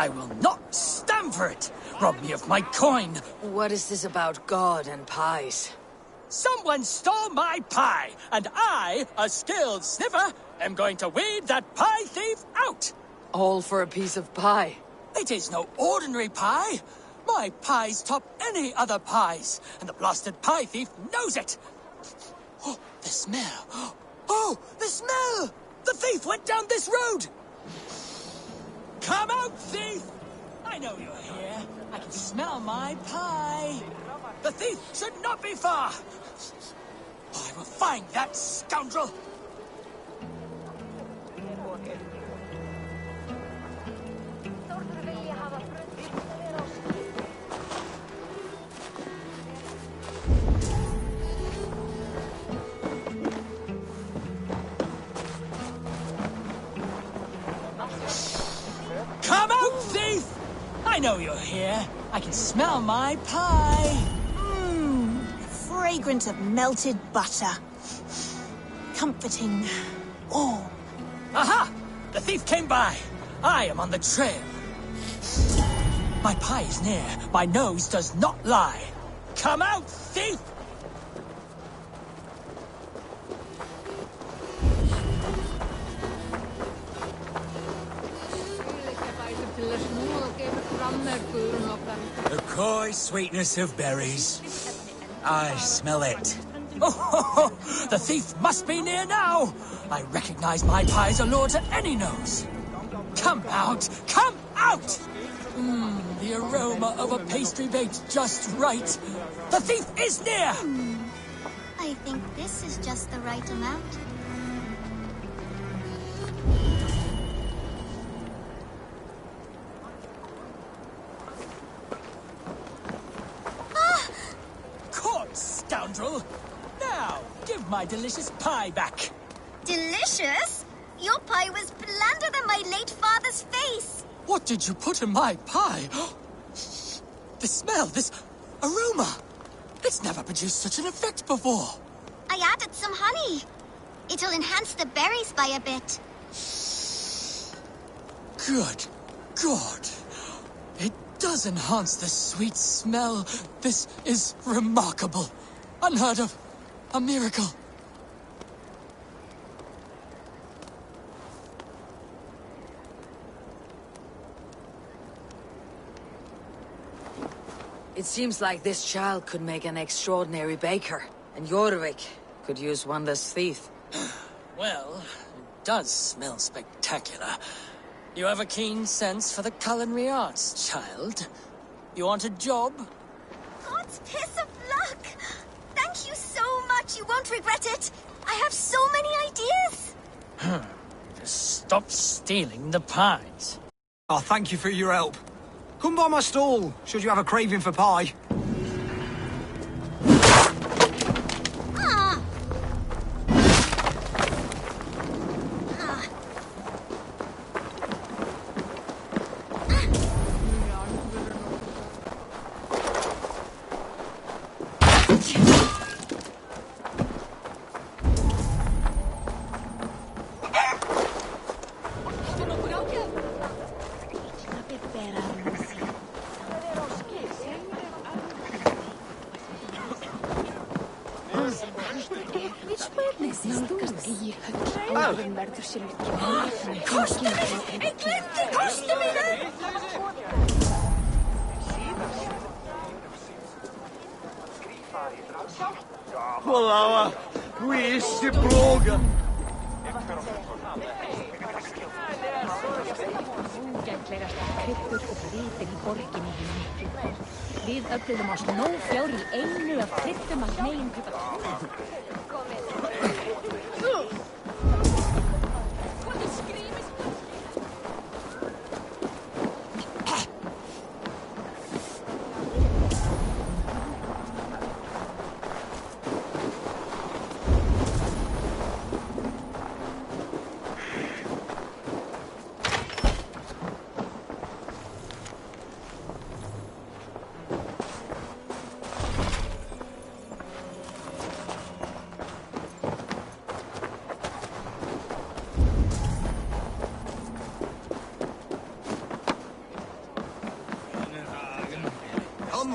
I will not stand for it! Rob me of my coin! What is this about God and pies? Someone stole my pie, and I, a skilled sniffer, am going to weed that pie thief out! All for a piece of pie. It is no ordinary pie. My pies top any other pies, and the blasted pie thief knows it. Oh, the smell. Oh, the smell! The thief went down this road! Come out, thief! I know you're here. I can smell my pie. The thief should not be far. I will find that scoundrel. Come out, thief! I know you're here. I can smell my pie. Fragrant of melted butter. Comforting. Warm. Aha! The thief came by. I am on the trail. My pie is near. My nose does not lie. Come out, thief! The coy sweetness of berries. I smell it. Oh, the thief must be near now. I recognize my pie's allure to any nose. Come out! Come out! The aroma of a pastry baked just right. The thief is near! I think this is just the right amount. Caught, scoundrel! Now, give my delicious pie back. Delicious? Your pie was blander than my late father's face. What did you put in my pie? The smell, this aroma. It's never produced such an effect before. I added some honey. It'll enhance the berries by a bit. Good God. It does enhance the sweet smell. This is remarkable. Unheard of. A miracle. It seems like this child could make an extraordinary baker, and Jorvik could use one less thief. Well, it does smell spectacular. You have a keen sense for the culinary arts, child. You want a job? God's piss of luck! Thank you so much, you won't regret it. I have so many ideas. Just stop stealing the pies. Oh, thank you for your help. Come by my stall, should you have a craving for pie. Olá, este bloga. Við öfluðum oss nóg fjár í einu af kryddum að megin kaupa.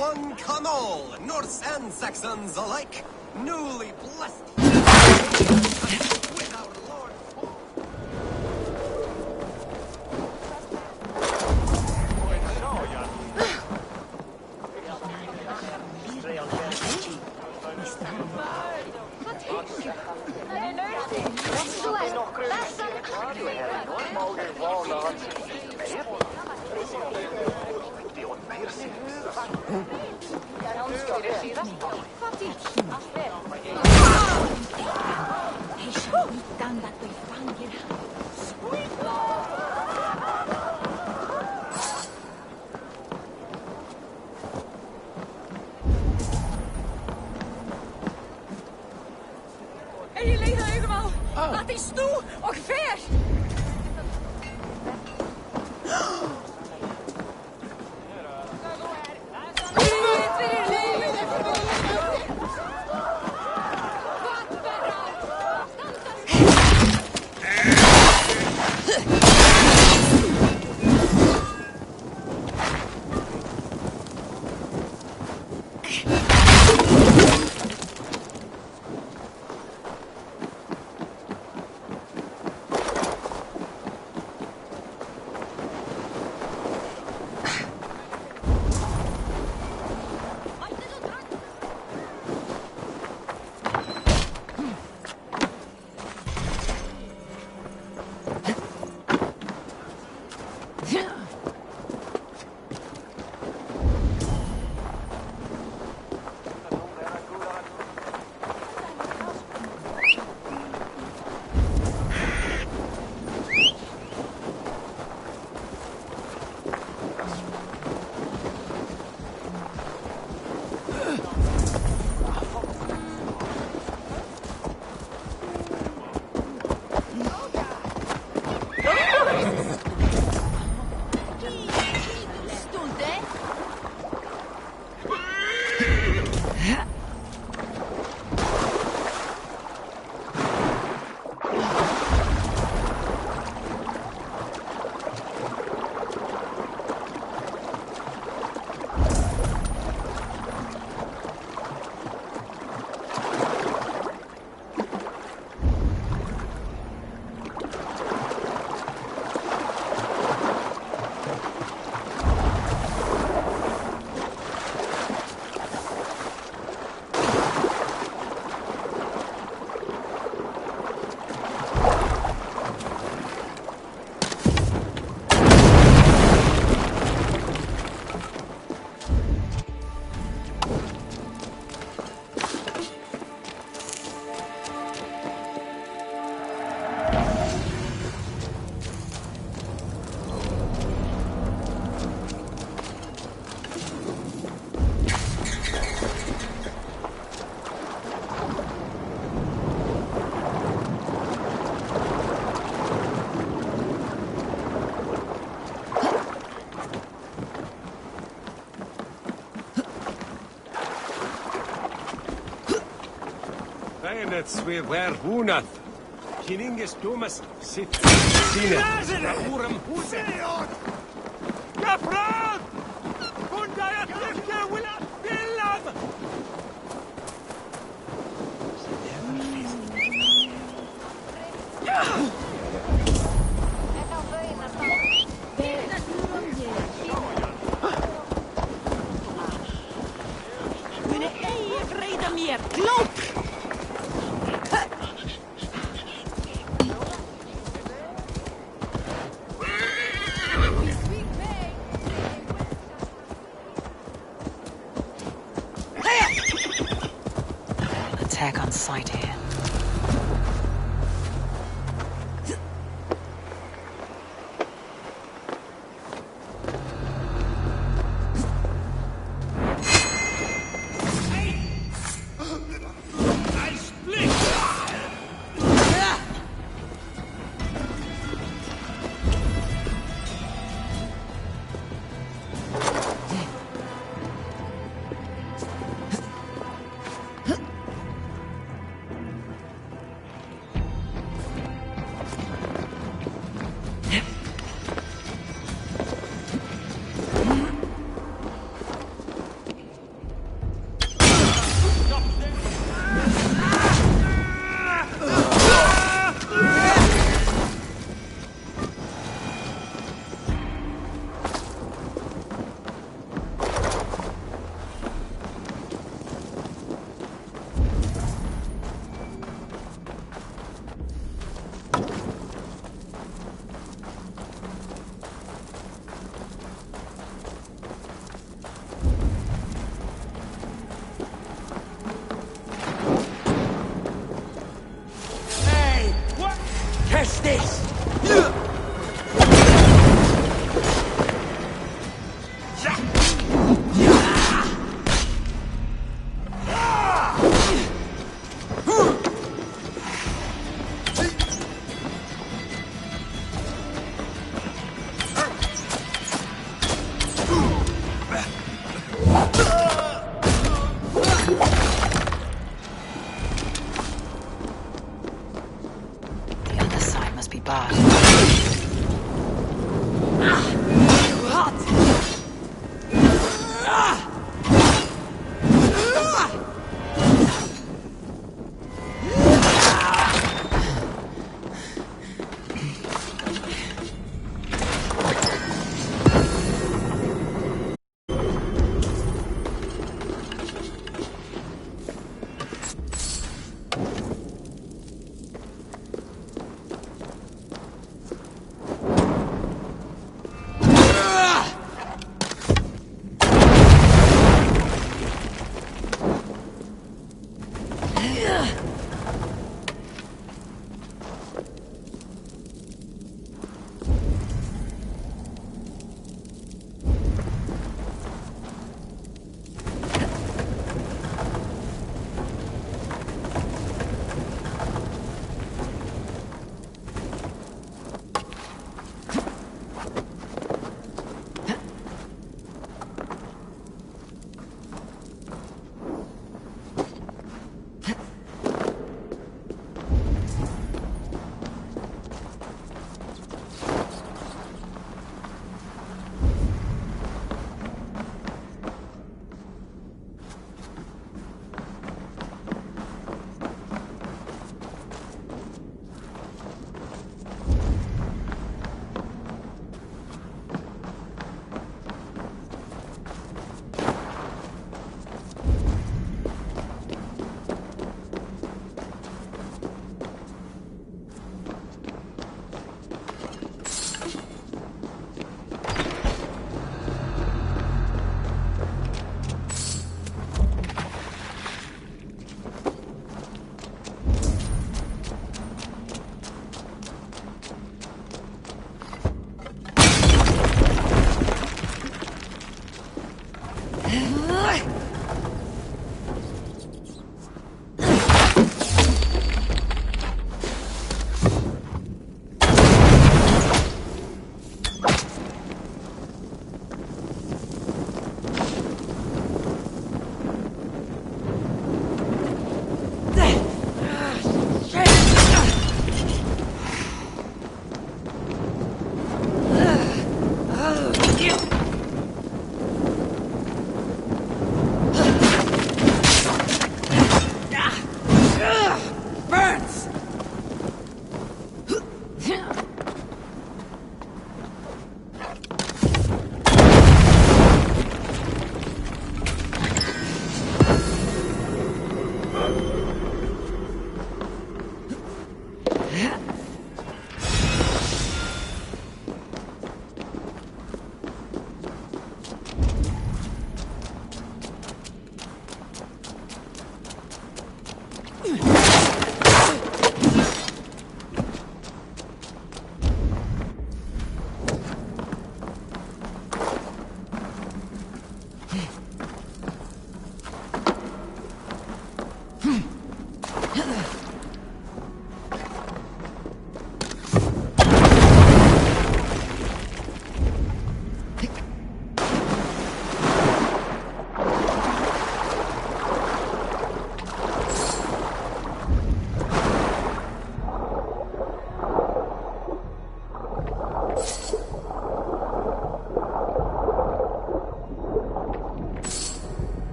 one come all, Norse and Saxons alike, newly blessed with our Lord. Laat eens toe, och ver! That's where Hunath. Kininges Thomas sit. Sine. Uram Huse. Gafrad! Hundaya Tifke Willa Billam! Meine Ehe vrede meer, klop! Attack on sight here. Catch this!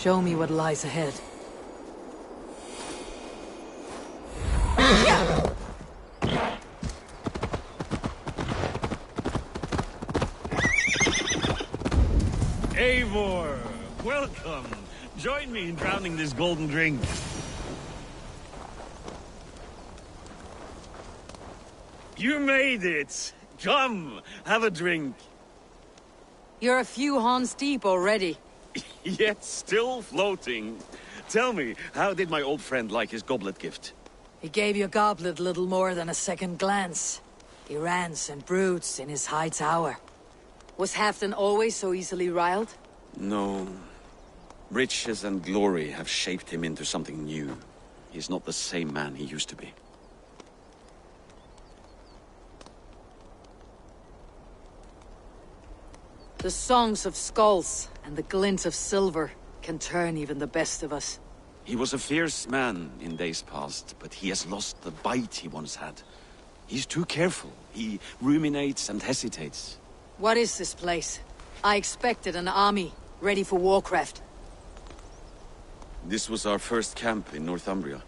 Show me what lies ahead. Eivor, welcome. Join me in drowning this golden drink. You made it. Come, have a drink. You're a few horns deep already. Yet still floating. Tell me, how did my old friend like his goblet gift? He gave your goblet little more than a second glance. He rants and broods in his high tower. Was Halfdan always so easily riled? No. Riches and glory have shaped him into something new. He's not the same man he used to be. The songs of skulls and the glint of silver can turn even the best of us. He was a fierce man in days past, but he has lost the bite he once had. He's too careful. He ruminates and hesitates. What is this place? I expected an army, ready for warcraft. This was our first camp in Northumbria.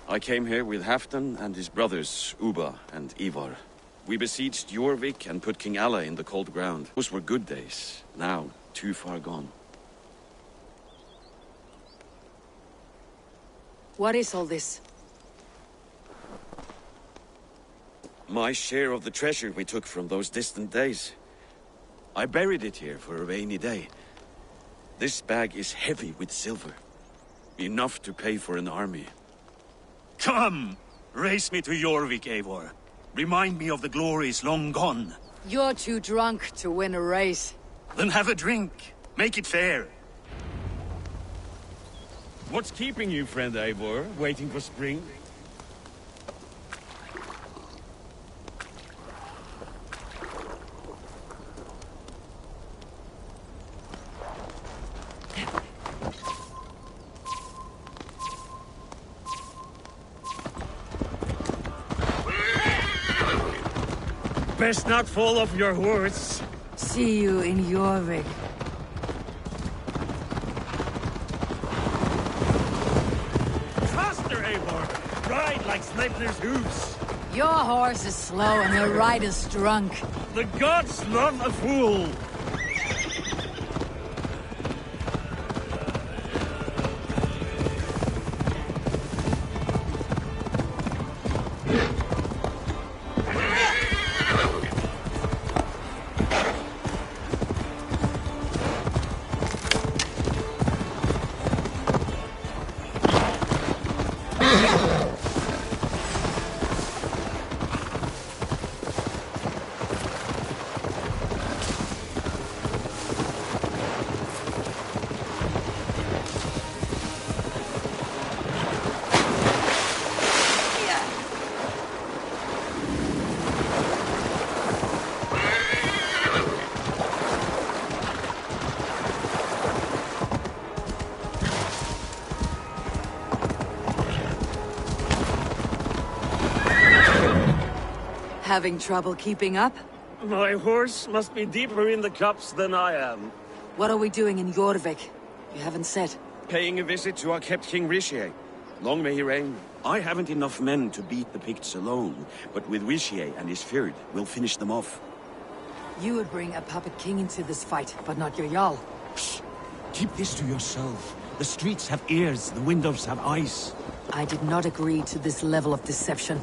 I came here with Halfdan and his brothers, Ubba and Ivar. We besieged Jorvik and put King Alla in the cold ground. Those were good days. Now, too far gone. What is all this? My share of the treasure we took from those distant days. I buried it here for a rainy day. This bag is heavy with silver. Enough to pay for an army. Come! Race me to Jorvik, Eivor. Remind me of the glories long gone. You're too drunk to win a race. Then have a drink. Make it fair. What's keeping you, friend Eivor, waiting for spring? Best not fall off your horse. See you in Jorvik. Faster, Eivor! Ride like Sleipnir's hooves! Your horse is slow and your rider's drunk. The gods love a fool! Having trouble keeping up? My horse must be deeper in the cups than I am. What are we doing in Jorvik? You haven't said. Paying a visit to our kept King Richier. Long may he reign. I haven't enough men to beat the Picts alone, but with Richier and his Fyrd, we'll finish them off. You would bring a puppet king into this fight, but not your Jarl. Shh. Keep this to yourself. The streets have ears, the windows have eyes. I did not agree to this level of deception.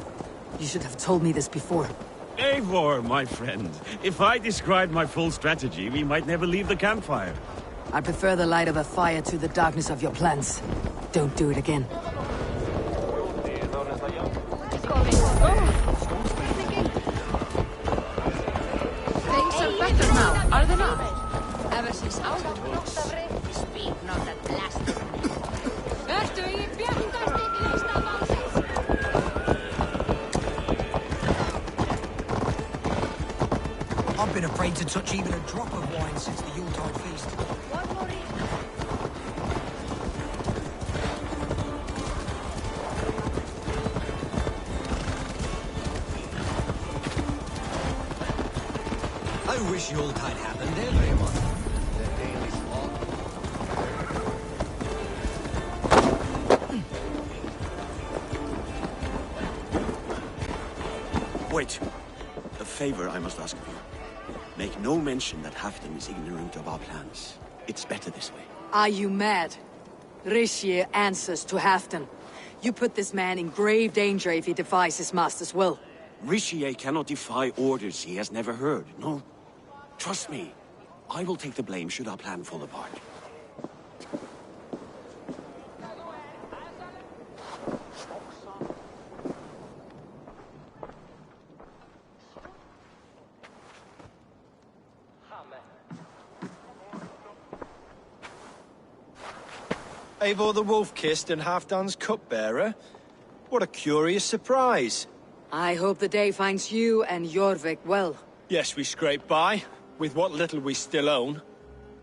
You should have told me this before. Eivor, my friend. If I described my full strategy, we might never leave the campfire. I prefer the light of a fire to the darkness of your plans. Don't do it again. Things are better But now, are they not? Ever since our books, speak not that blasted. I've been afraid to touch even a drop of wine since the Yuletide feast. I wish Yuletide happened every month. The daily slog. Wait. A favor I must ask of you. Make no mention that Halfdan is ignorant of our plans. It's better this way. Are you mad? Rishi answers to Halfdan. You put this man in grave danger if he defies his master's will. Rishi cannot defy orders he has never heard. No. Trust me. I will take the blame should our plan fall apart. Eivor the Wolf-Kissed and Halfdan's cupbearer? What a curious surprise. I hope the day finds you and Jorvik well. Yes, we scrape by, with what little we still own.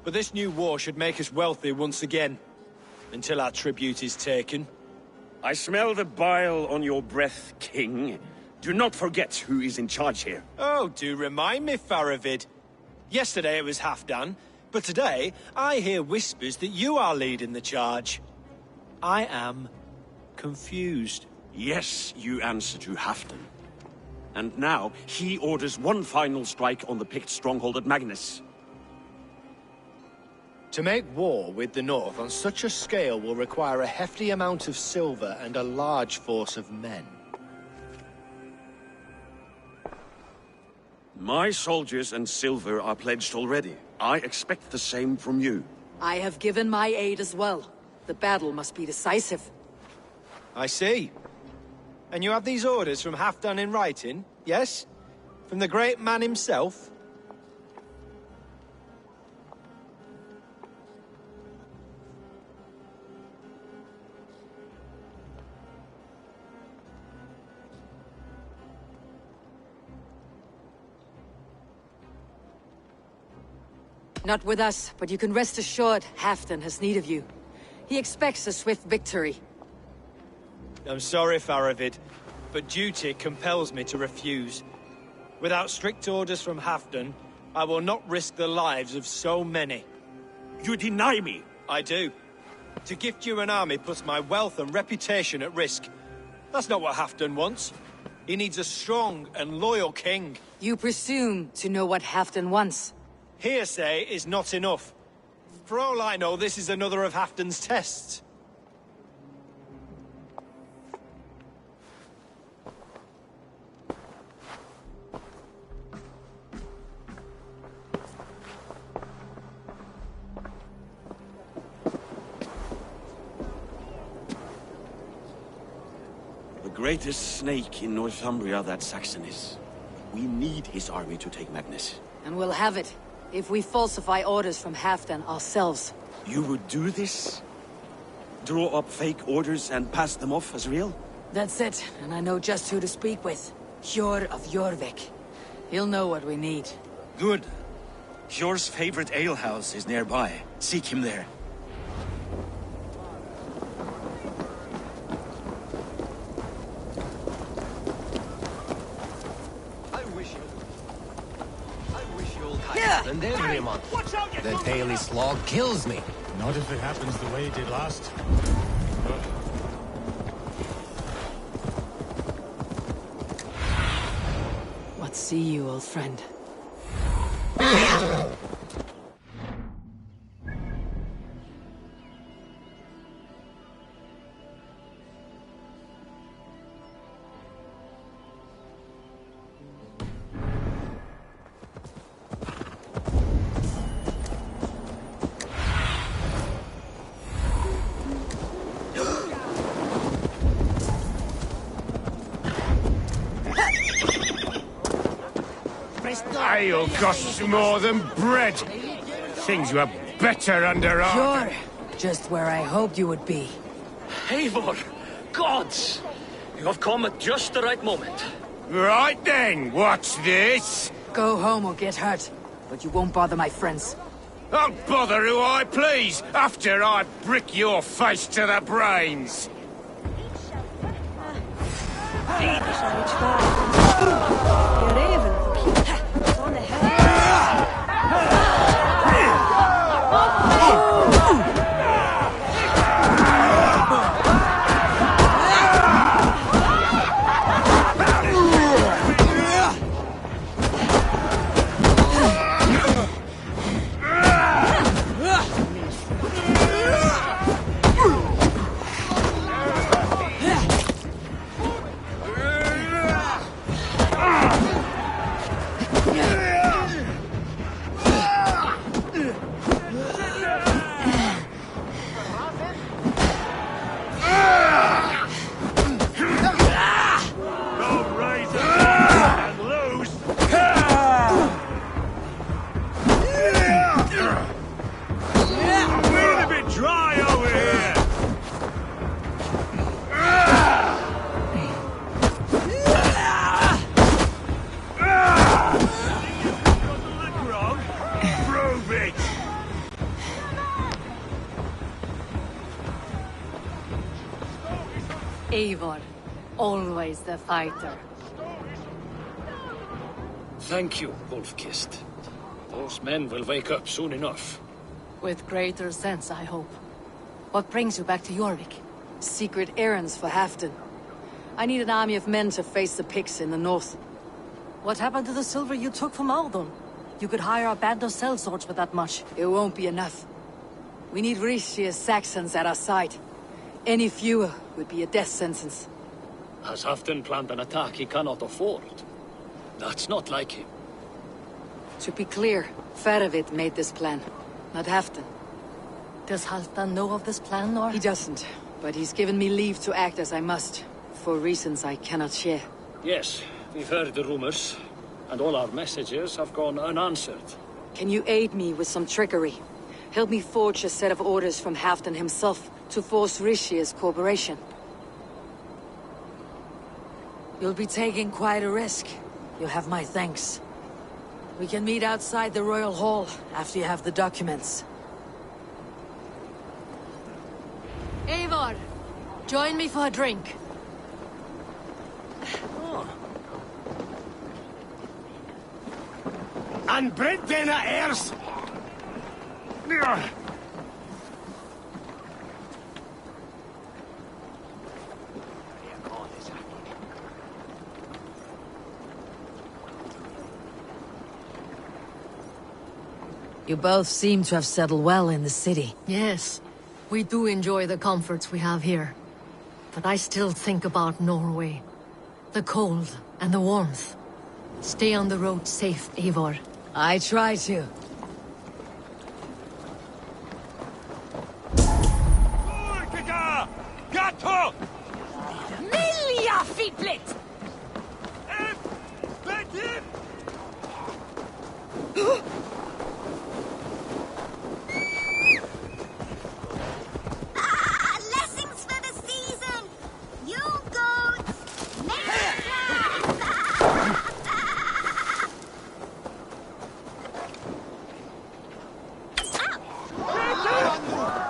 But this new war should make us wealthy once again. Until our tribute is taken. I smell the bile on your breath, King. Do not forget who is in charge here. Oh, do remind me, Faravid. Yesterday it was Halfdan, but today I hear whispers that you are leading the charge. I am confused. Yes, you answer to Halfdan. And now he orders one final strike on the Pict stronghold at Magnus. To make war with the North on such a scale will require a hefty amount of silver and a large force of men. My soldiers and silver are pledged already. I expect the same from you. I have given my aid as well. The battle must be decisive. I see. And you have these orders from Halfdan in writing, yes? From the great man himself? Not with us, but you can rest assured Halfdan has need of you. He expects a swift victory. I'm sorry, Faravid, but duty compels me to refuse. Without strict orders from Halfdan, I will not risk the lives of so many. You deny me? I do. To gift you an army puts my wealth and reputation at risk. That's not what Halfdan wants. He needs a strong and loyal king. You presume to know what Halfdan wants. Hearsay is not enough. For all I know, this is another of Halfdan's tests. The greatest snake in Northumbria that Saxon is. We need his army to take Magnus. And we'll have it, if we falsify orders from Halfdan ourselves. You would do this? Draw up fake orders and pass them off as real? That's it, and I know just who to speak with. Hjor of Jorvik. He'll know what we need. Good. Hjor's favorite alehouse is nearby. Seek him there. And every month, the daily slog kills me. Not if it happens the way it did last. What see you, old friend? Ale costs more than bread. Things were better under our... Sure. Just where I hoped you would be. Eivor! Gods! You have come at just the right moment. Right then, what's this? Go home or get hurt. But you won't bother my friends. I'll bother who I please, after I brick your face to the brains. Eivor, always the fighter. Thank you, Wolf-Kissed. Those men will wake up soon enough. With greater sense, I hope. What brings you back to Jorvik? Secret errands for Halfdan. I need an army of men to face the Picts in the north. What happened to the silver you took from Aldon? You could hire a band of sellswords with that much. It won't be enough. We need Rishia's Saxons at our side. Any fewer would be a death sentence. Has Halfdan planned an attack he cannot afford? That's not like him. To be clear, Faravid made this plan, not Halfdan. Does Halfdan know of this plan, or...? He doesn't, but he's given me leave to act as I must, for reasons I cannot share. Yes, we've heard the rumors, and all our messages have gone unanswered. Can you aid me with some trickery? Help me forge a set of orders from Halfdan himself to force Rishia's cooperation. You'll be taking quite a risk. You'll have my thanks. We can meet outside the Royal Hall after you have the documents. Eivor, join me for a drink. Oh. And Brentena heirs! You both seem to have settled well in the city. Yes, we do enjoy the comforts we have here. But I still think about Norway. The cold and the warmth. Stay on the road safe, Eivor. I try to. Milja fipplet! Blessings for the season! You goats! Make it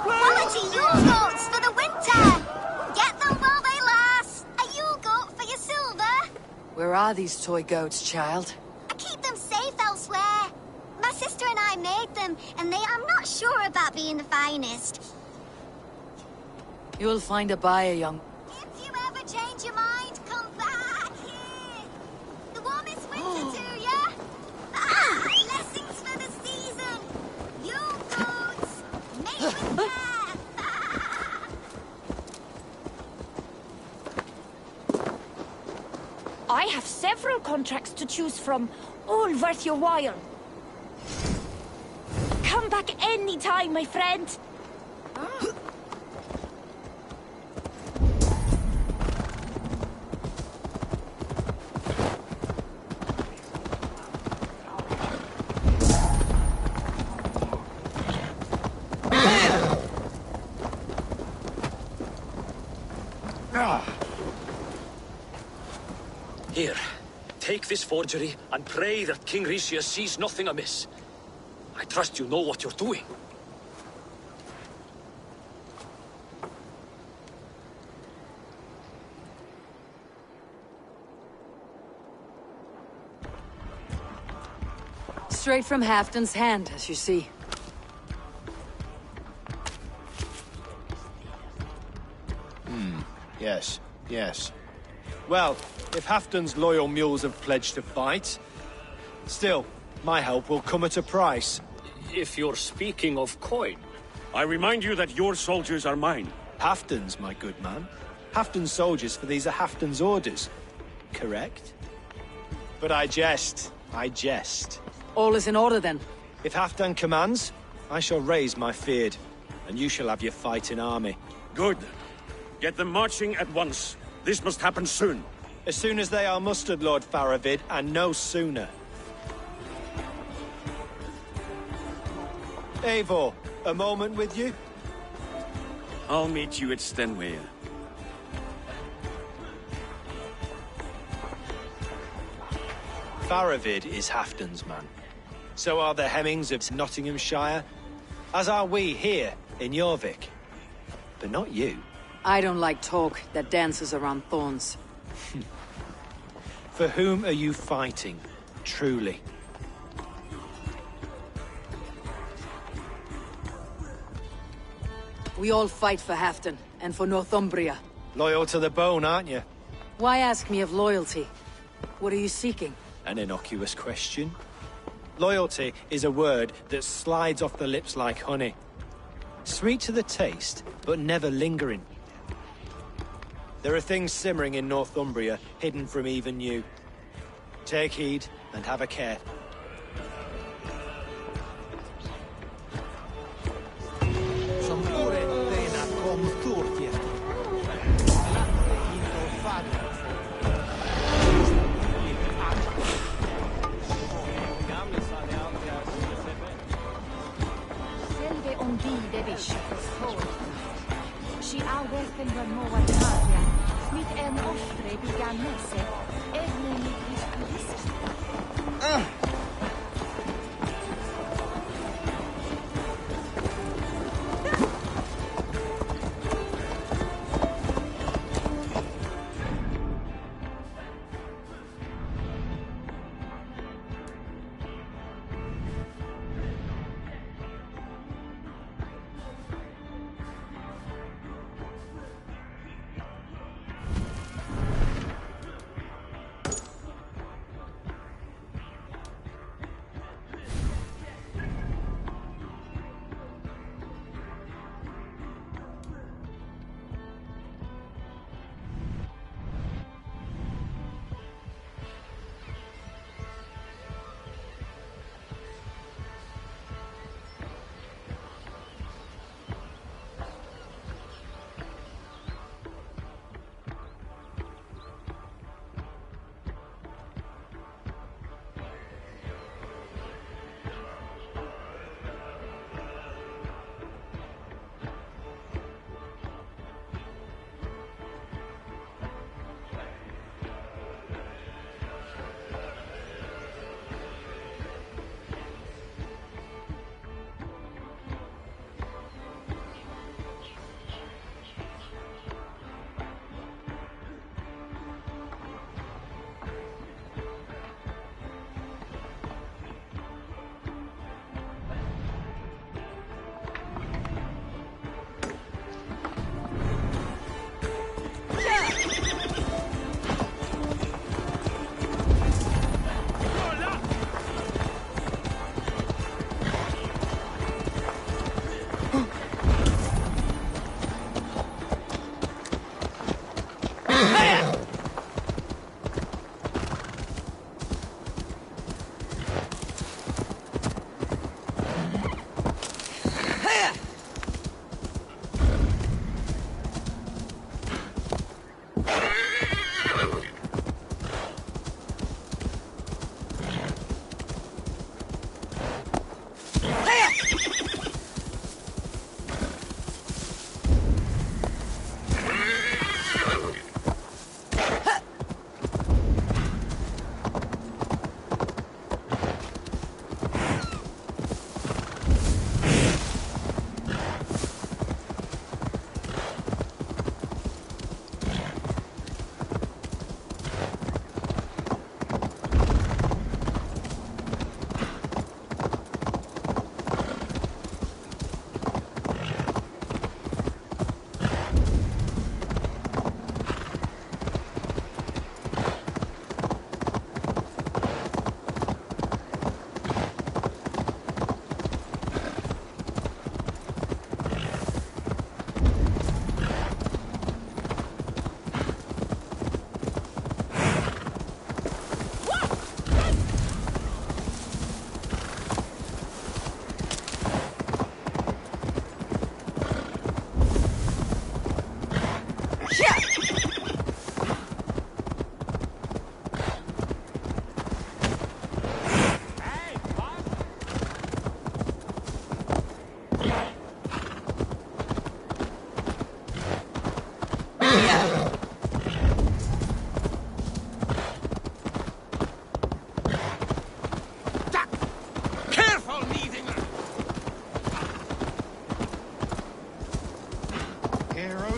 Quality Yule goats for the winter! Get them while they last! A Yule goat for your silver! Where are these toy goats, child? I keep them safe elsewhere. My sister and I made them, and I'm not sure about being the finest. You'll find a buyer, young. If you ever change your mind, come back here. The warmest winter to ya. Blessings for the season. You goats, make with care. I have several contracts to choose from, all worth your while. Come back any time, my friend. Here, take this forgery and pray that King Rishia sees nothing amiss. I trust you know what you're doing. Straight from Halfton's hand, as you see. Yes, yes. Well, if Halfton's loyal mules have pledged to fight, still, my help will come at a price. If you're speaking of coin... I remind you that your soldiers are mine. Halfton's, my good man. Halfton's soldiers, for these are Halfton's orders. Correct? But I jest. I jest. All is in order, then. If Halfdan commands, I shall raise my feared, and you shall have your fighting army. Good. Get them marching at once. This must happen soon. As soon as they are mustered, Lord Faravid, and no sooner. Eivor, a moment with you? I'll meet you at Stenway. Faravid is Halfton's man. So are the Hemmings of Nottinghamshire, as are we here in Jorvik. But not you. I don't like talk that dances around thorns. For whom are you fighting, truly? We all fight for Halfton, and for Northumbria. Loyal to the bone, aren't you? Why ask me of loyalty? What are you seeking? An innocuous question. Loyalty is a word that slides off the lips like honey. Sweet to the taste, but never lingering. There are things simmering in Northumbria, hidden from even you. Take heed, and have a care. Și au vestând în noua Italia, mit en ostre began messe, evne mit riskulis.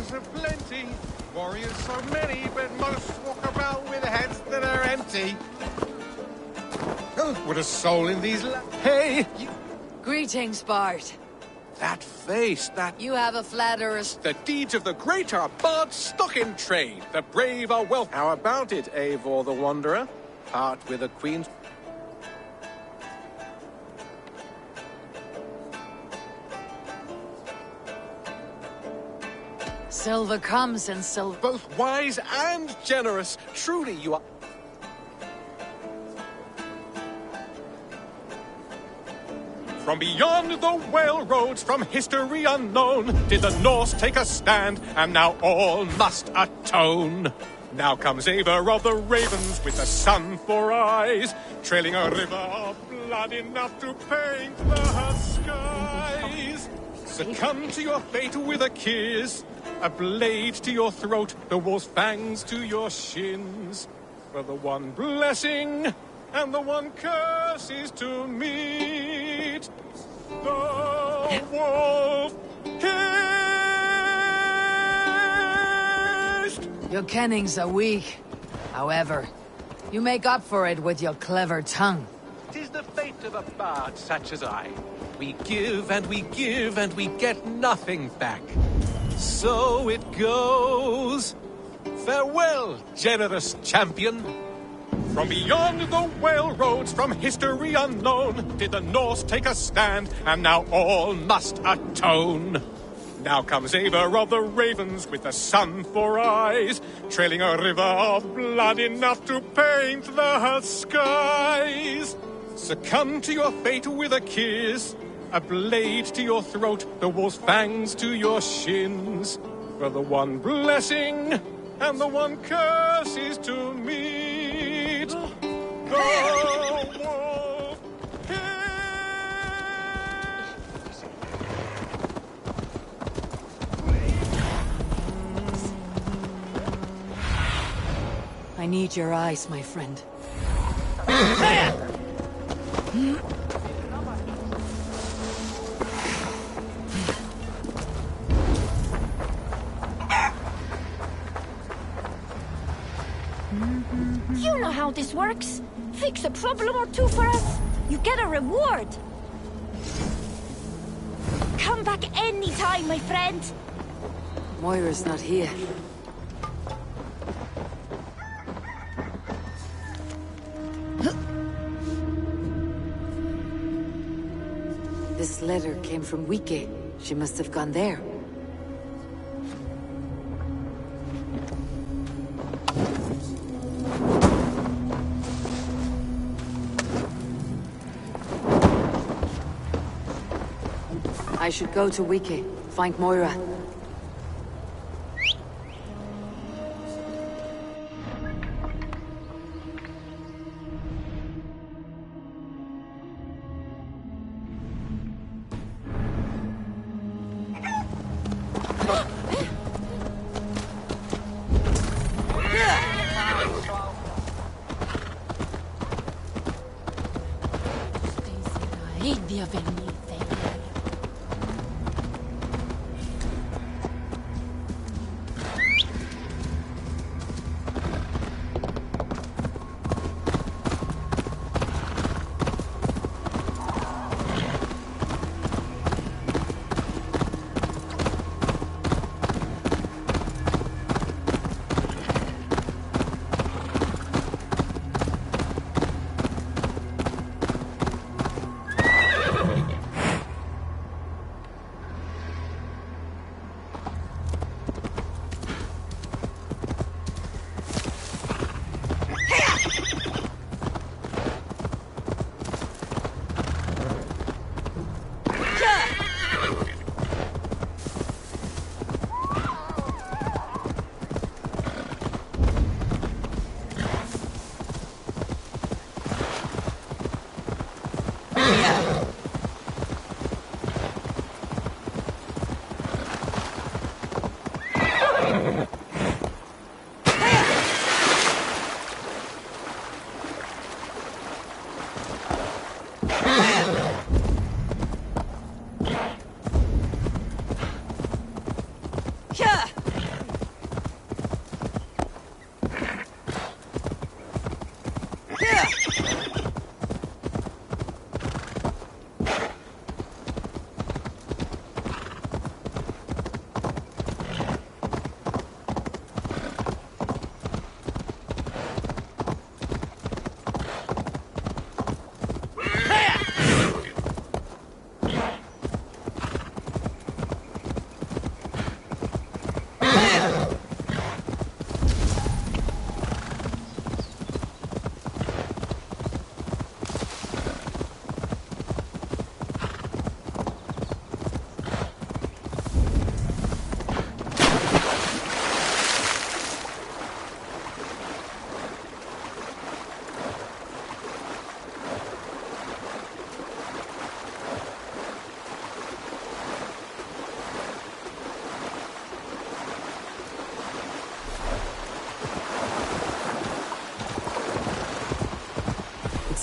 Warriors are plenty. Warriors so many, but most walk about with heads that are empty. Oh, what a soul in these Hey! Greetings, Bart. That face, that... You have a flatterer's... The deeds of the great are bards stock in trade. The brave are well... How about it, Eivor the Wanderer? Part with a queen's... Silver comes and silver... Both wise and generous. Truly you are... From beyond the whale roads, from history unknown, did the Norse take a stand, and now all must atone. Now comes Eivor of the Ravens with the sun for eyes, trailing a river of blood enough to paint the skies. Succumb to your fate with a kiss, a blade to your throat, the wolf's fangs to your shins. For the one blessing and the one curse is to meet the wolf kissed. Your kennings are weak. However, you make up for it with your clever tongue. 'Tis the fate of a bard such as I. We give and we give and we get nothing back. So it goes. Farewell, generous champion. From beyond the whale roads, from history unknown, did the Norse take a stand, and now all must atone. Now comes Eivor of the Ravens with the sun for eyes, trailing a river of blood enough to paint the skies. Succumb to your fate with a kiss, a blade to your throat, the wolf's fangs to your shins. For the one blessing and the one curse is to meet the wolf I need your eyes, my friend. You know how this works. Fix a problem or two for us, you get a reward. Come back anytime, my friend. Moira's not here. This letter came from Weekly. She must have gone there. I should go to Weekly, find Moira.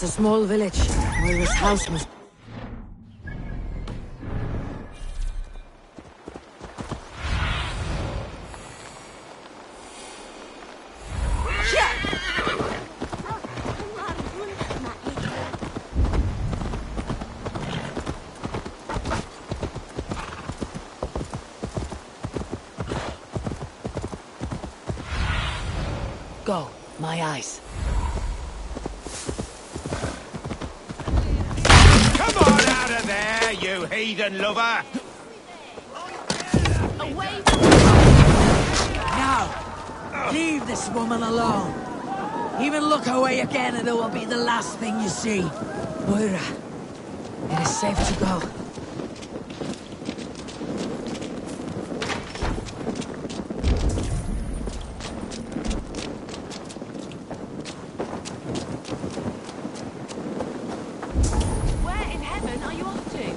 a small village. Moira's house must... Go, my eyes. Come on out of there, you heathen lover! Away! Now, leave this woman alone. Even look away again and it will be the last thing you see. Moira, it is safe to go. Where in heaven are you off to?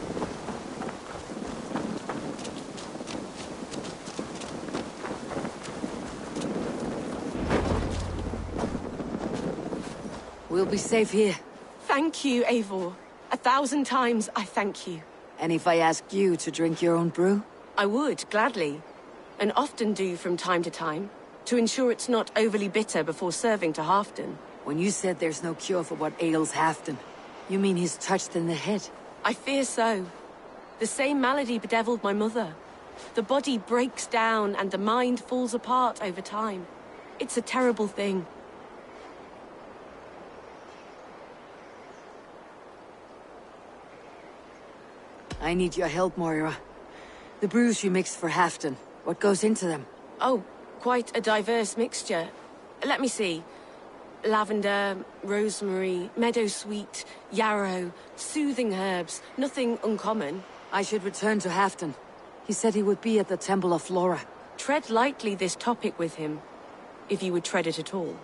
We'll be safe here. Thank you, Eivor. 1,000 times I thank you. And if I asked you to drink your own brew? I would, gladly. And often do from time to time, to ensure it's not overly bitter before serving to Halfdan. When you said there's no cure for what ails Halfdan, you mean he's touched in the head? I fear so. The same malady bedeviled my mother. The body breaks down and the mind falls apart over time. It's a terrible thing. I need your help, Moira. The brews you mixed for Halfdan, what goes into them? Oh, quite a diverse mixture. Let me see. Lavender, rosemary, meadowsweet, yarrow, soothing herbs, nothing uncommon. I should return to Halfdan. He said he would be at the Temple of Flora. Tread lightly this topic with him, if you would tread it at all.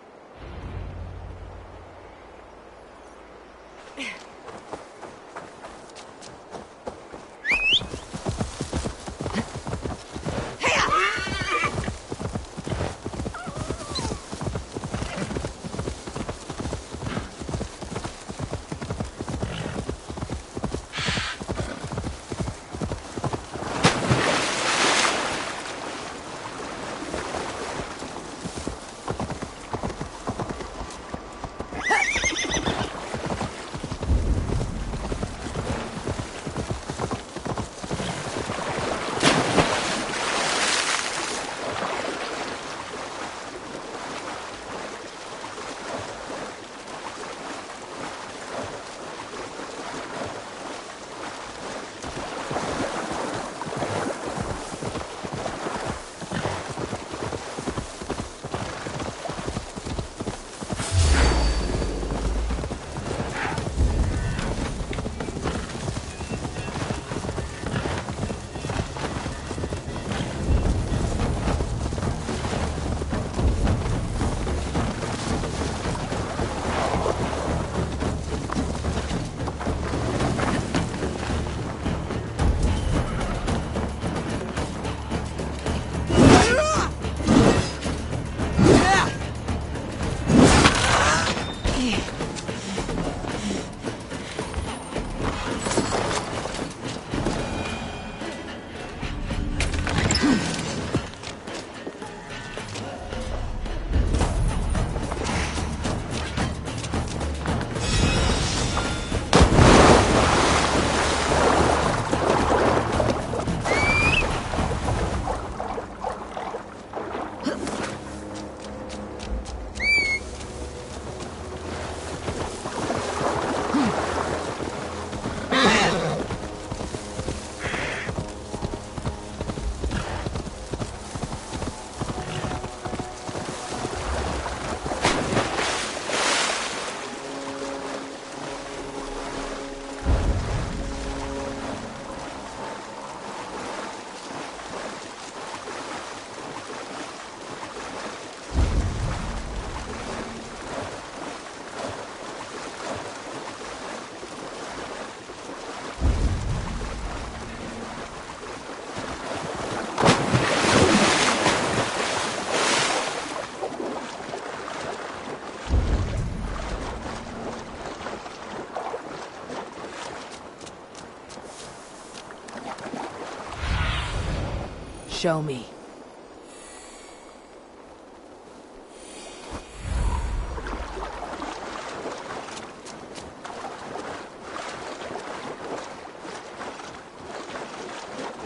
show me.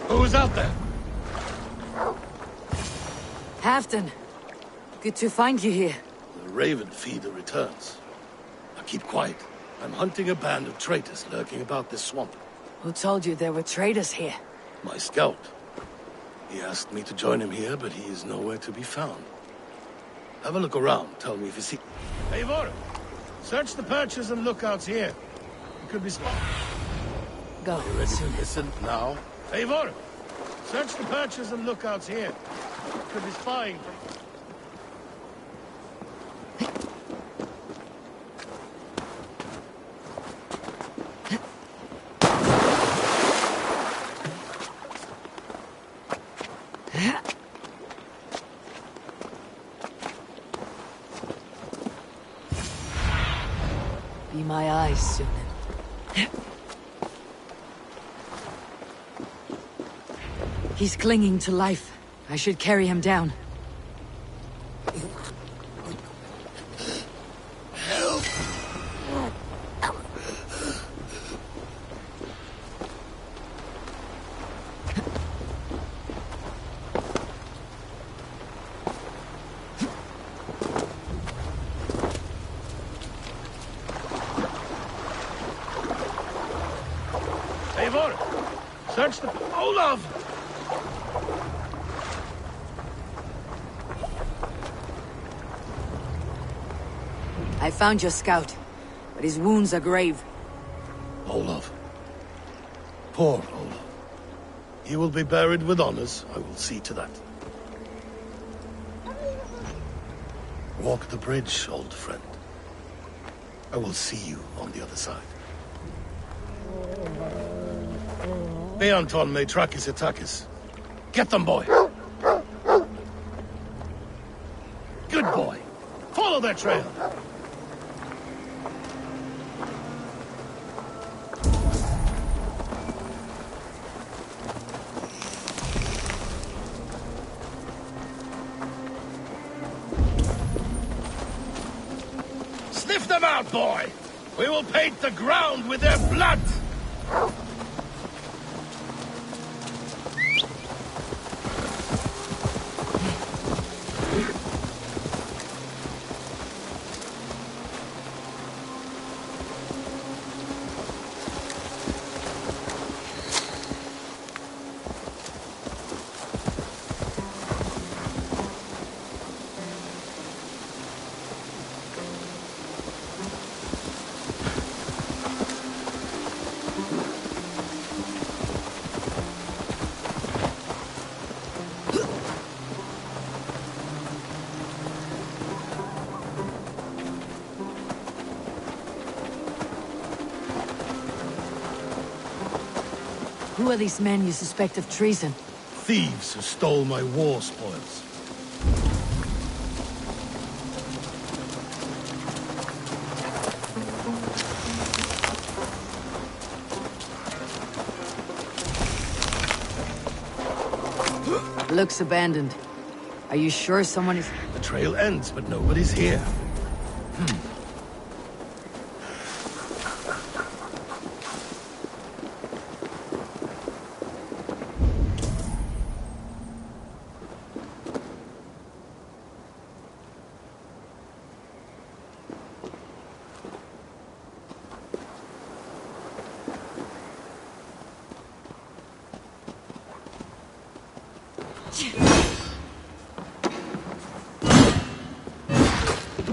Who's out there? Halfton. Good to find you here. The Raven feeder returns. Now keep quiet. I'm hunting a band of traitors lurking about this swamp. Who told you there were traitors here? My scout. He asked me to join him here, but he is nowhere to be found. Have a look around. Tell me if you see... Eivor! Search the perches and lookouts here. You could be spotted. Go. Are you ready to listen now? Eivor! Search the perches and lookouts here. You could be spying from... Be my eyes, Sunan. He's clinging to life. I should carry him down. Eivor! Search the... Olaf! I found your scout, but his wounds are grave. Olaf. Poor Olaf. He will be buried with honors. I will see to that. Walk the bridge, old friend. I will see you on the other side. Beanton Maitrakis Atakis. Get them, boy! Good boy. Follow their trail. Sniff them out, boy! We will paint the ground with their blood! Who are these men you suspect of treason? Thieves who stole my war spoils. Looks abandoned. Are you sure someone is... The trail ends, but nobody's here.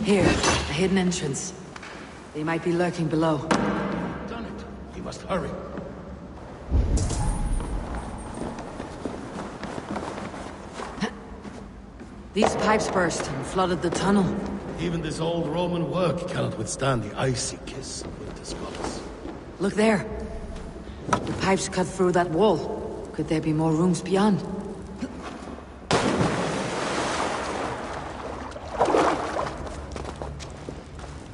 Here, a hidden entrance. They might be lurking below. Done it. We must hurry. These pipes burst and flooded the tunnel. Even this old Roman work cannot withstand the icy kiss of winter's goddess. Look there. The pipes cut through that wall. Could there be more rooms beyond?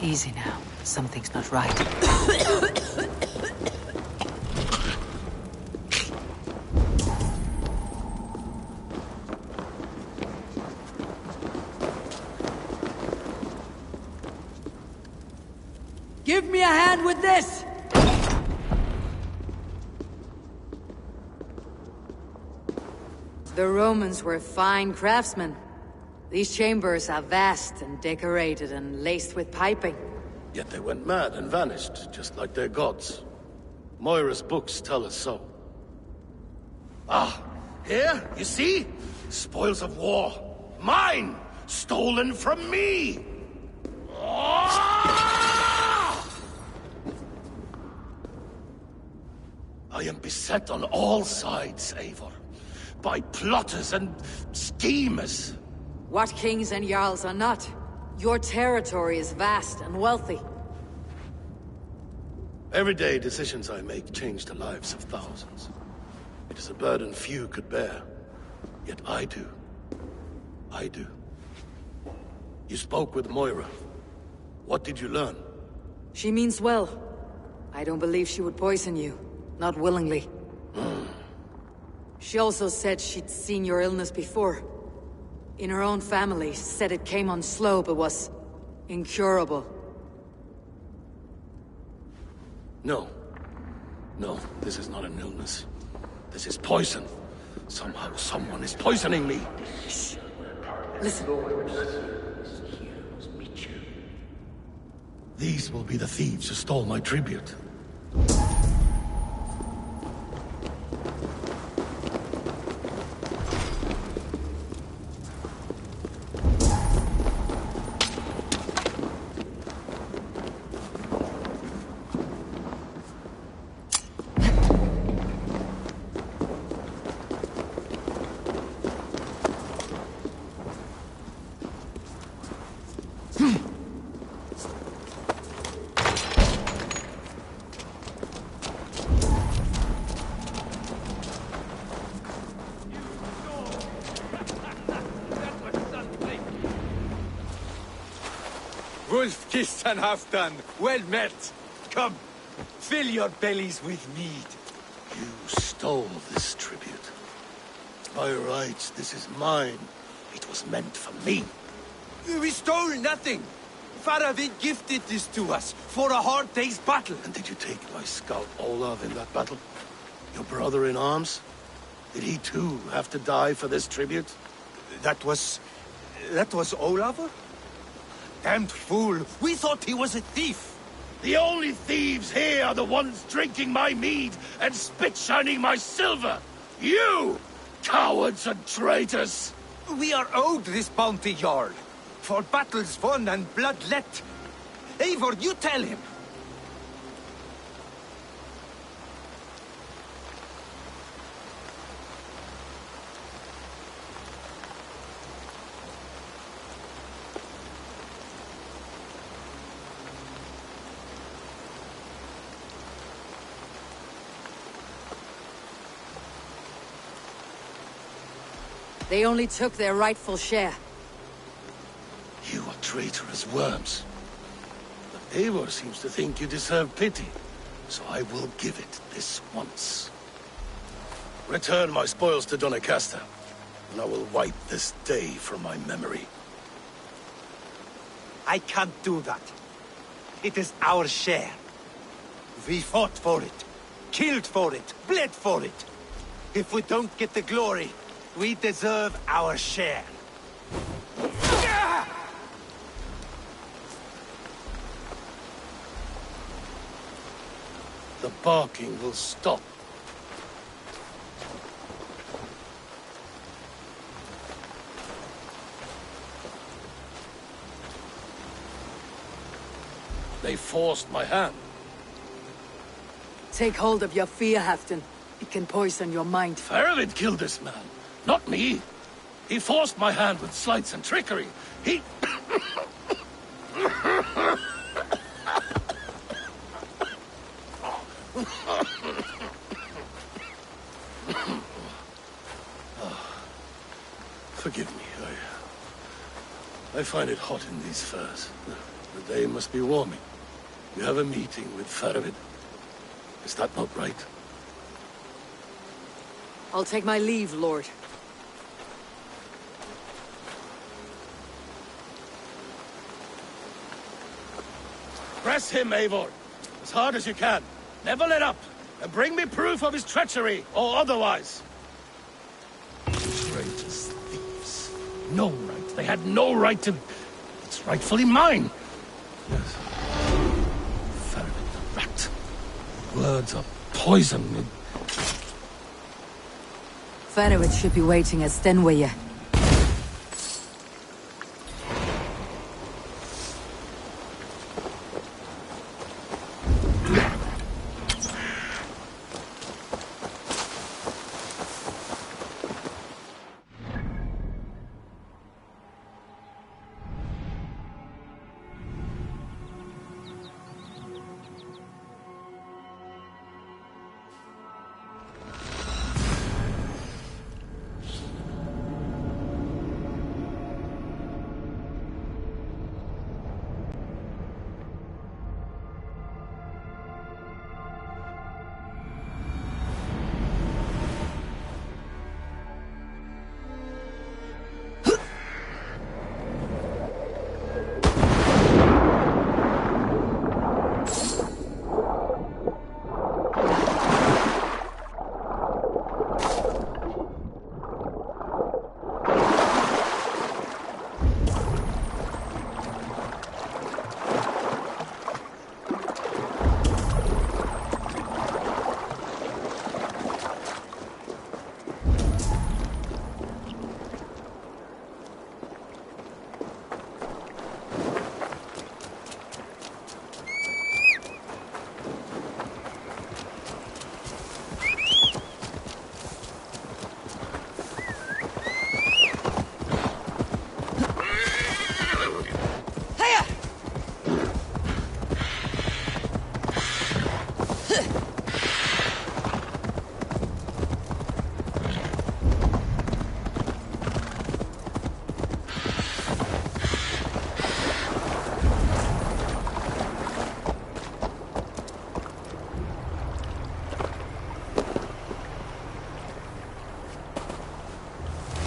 Easy now. Something's not right. Give me a hand with this! The Romans were fine craftsmen. These chambers are vast and decorated and laced with piping. Yet they went mad and vanished, just like their gods. Moira's books tell us so. Ah, here, you see? Spoils of war. Mine! Stolen from me! I am beset on all sides, Eivor. By plotters and schemers. What kings and jarls are not? Your territory is vast and wealthy. Everyday decisions I make change the lives of thousands. It is a burden few could bear. Yet I do. I do. You spoke with Moira. What did you learn? She means well. I don't believe she would poison you. Not willingly. She also said she'd seen your illness before. In her own family, said it came on slow but was incurable. No. No, this is not an illness. This is poison. Somehow someone is poisoning me. Shh. Listen. These will be the thieves who stole my tribute. Wolf-kissed and half done. Well met. Come, fill your bellies with mead. You stole this tribute. By rights, this is mine. It was meant for me. We stole nothing. Faravid gifted this to us for a hard day's battle. And did you take my scout Olav in that battle? Your brother in arms? Did he too have to die for this tribute? That was Olav? Damned fool! We thought he was a thief! The only thieves here are the ones drinking my mead and spit-shining my silver! You! Cowards and traitors! We are owed this bounty, Jarl. For battles won and blood let. Eivor, you tell him! They only took their rightful share. You are traitorous worms. But Eivor seems to think you deserve pity, so I will give it this once. Return my spoils to Doncaster, and I will wipe this day from my memory. I can't do that. It is our share. We fought for it, killed for it, bled for it. If we don't get the glory, we deserve our share. The barking will stop. They forced my hand. Take hold of your fear, Halfdan. It can poison your mind. Faravid killed this man, not me. He forced my hand with sleights and trickery. He... Forgive me, I find it hot in these furs. The day must be warming. You have a meeting with Faravid. Is that not right? I'll take my leave, Lord. Press him, Eivor. As hard as you can. Never let up. And bring me proof of his treachery, or otherwise. Traitors, thieves. No right. They had no right to... It's rightfully mine. Yes. Ferret the rat. Words are poison. Ferret should be waiting at Stenway.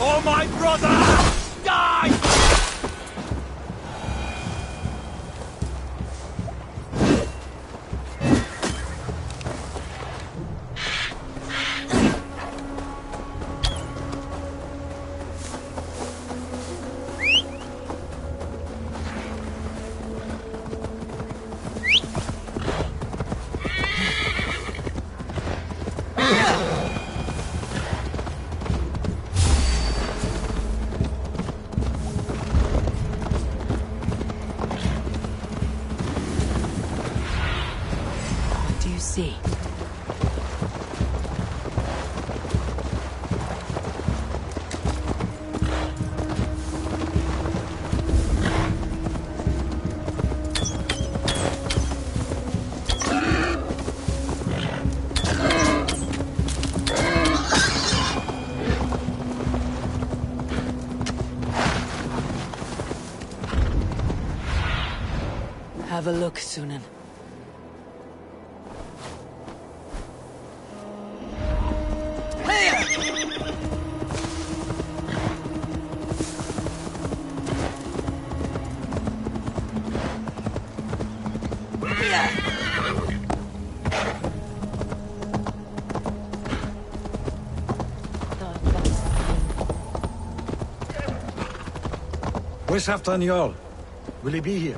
Oh, my brother! Die! See. Have a look, Sunan. Where's Halfdan Jarl? Will he be here?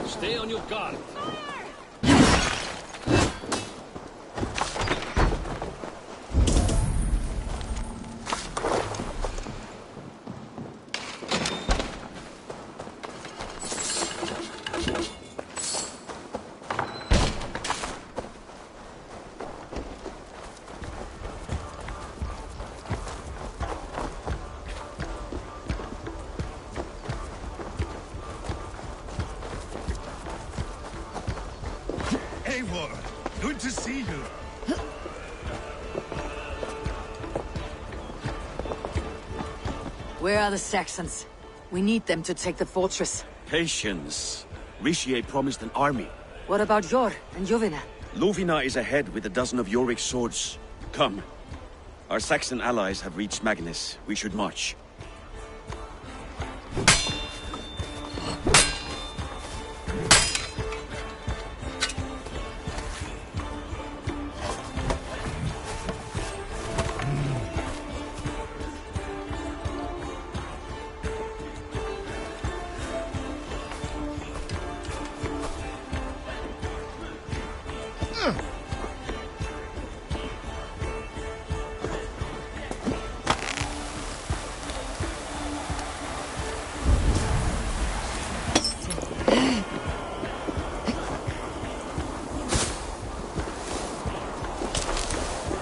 Stay on your guard. Eivor, good to see you. Where are the Saxons? We need them to take the fortress. Patience. Richier promised an army. What about Jor and Jovina? Lovina is ahead with a dozen of Jorik's swords. Come. Our Saxon allies have reached Magnus. We should march.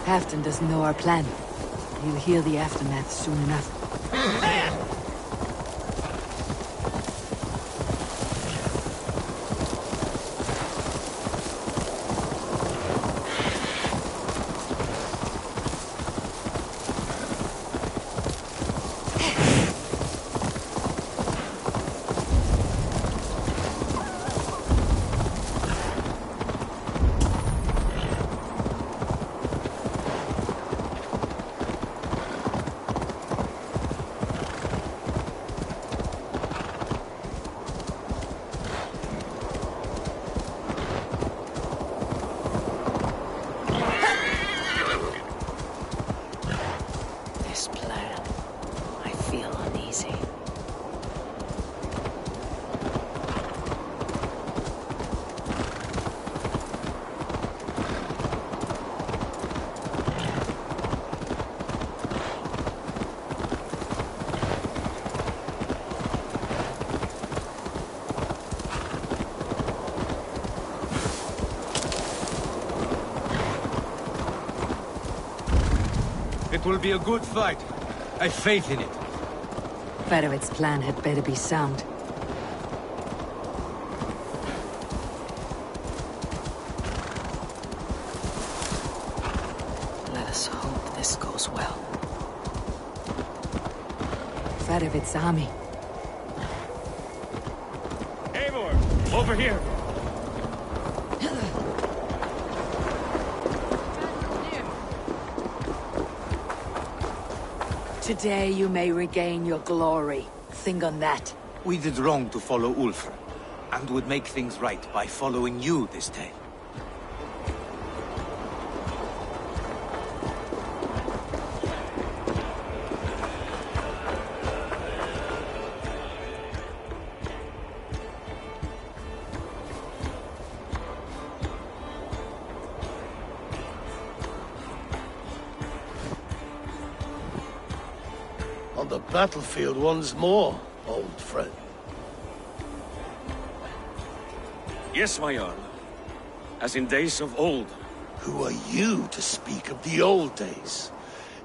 Halfdan doesn't know our plan. He'll hear the aftermath soon enough. It will be a good fight. I've faith in it. Fedovic's plan had better be sound. Let us hope this goes well. Fedovic's army. Eivor, over here. Today you may regain your glory. Think on that. We did wrong to follow Ulfr, and would make things right by following you this day. On the battlefield once more, old friend. Yes, my Jarl. As in days of old. Who are you to speak of the old days?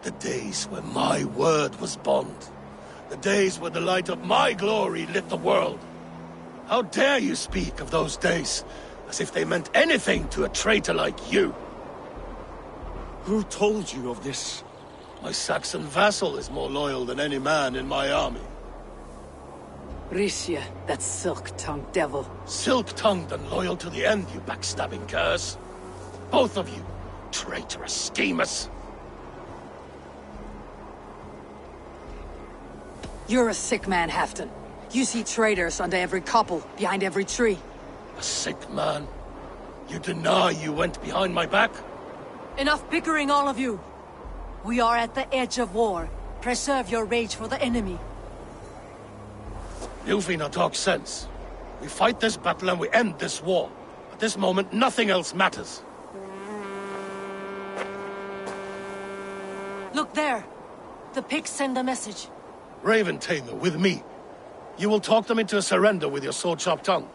The days when my word was bond. The days when the light of my glory lit the world. How dare you speak of those days, as if they meant anything to a traitor like you? Who told you of this? My Saxon vassal is more loyal than any man in my army. Richier, that silk-tongued devil. Silk-tongued and loyal to the end, you backstabbing curs. Both of you, traitorous schemers. You're a sick man, Halfdan. You see traitors under every couple, behind every tree. A sick man? You deny you went behind my back? Enough bickering, all of you! We are at the edge of war. Preserve your rage for the enemy. Ljufina talks sense. We fight this battle and we end this war. At this moment, nothing else matters. Look there! The pigs send a message. Raven Tamer, with me. You will talk them into a surrender with your sword-sharp tongue.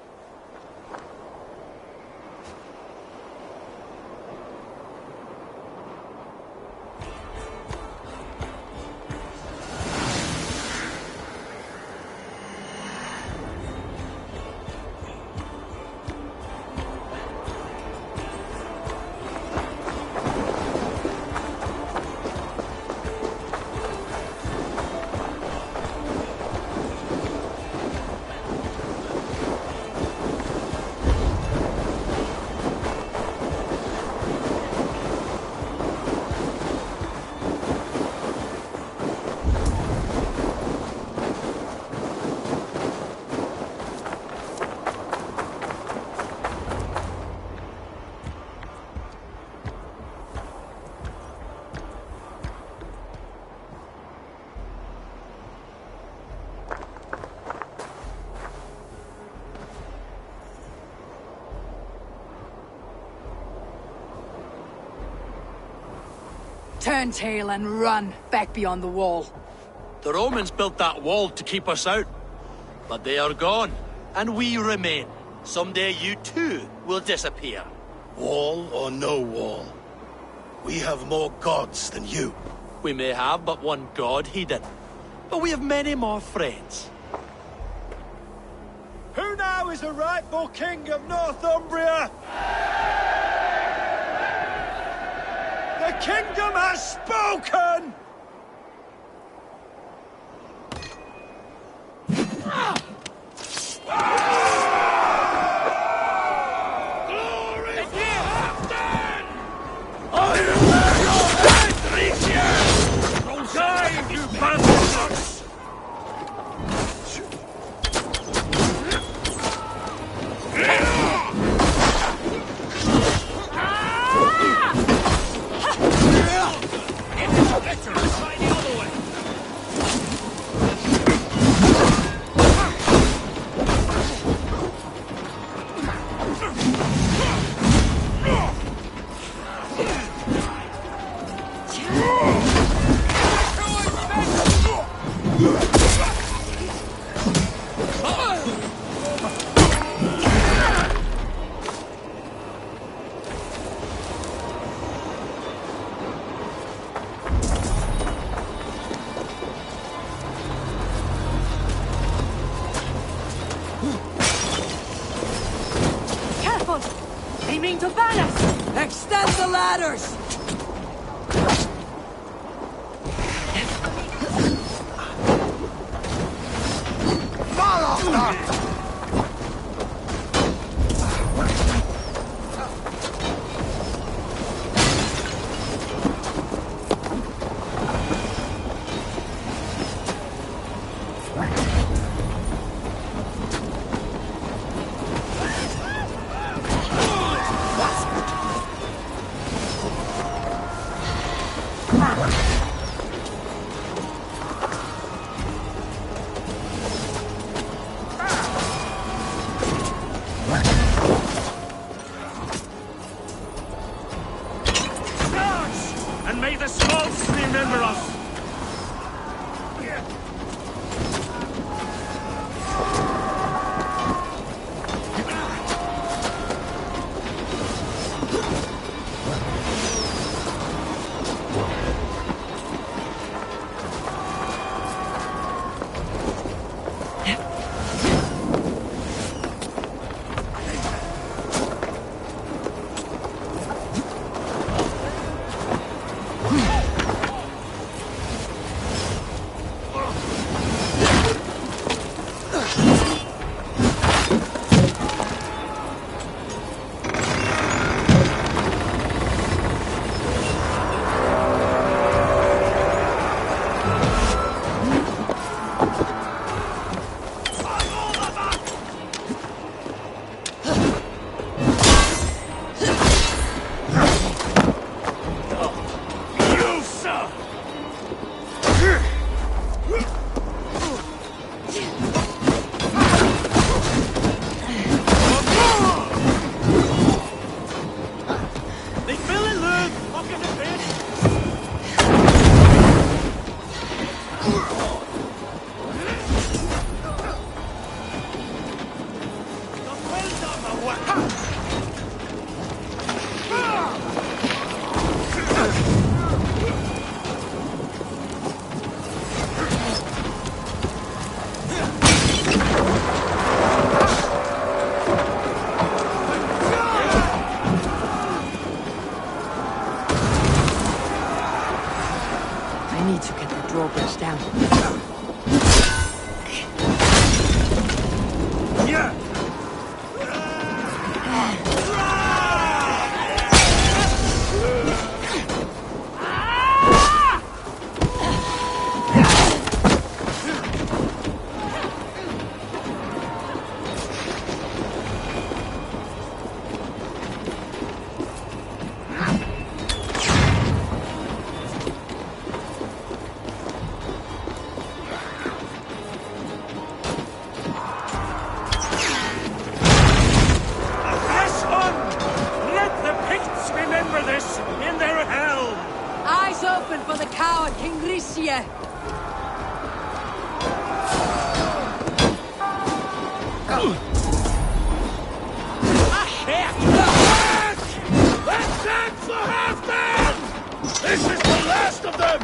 Turn tail and run back beyond the wall. The Romans built that wall to keep us out. But they are gone, and we remain. Someday you too will disappear. Wall or no wall, we have more gods than you. We may have but one god, Hedon. But we have many more friends. Who now is the rightful king of Northumbria? The kingdom has spoken! They mean to ban us! Extend the ladders! And may the Scots remember us! I need to get the drawbridge down. Yeah! Rische! Attack for Halfdan! This is the last of them!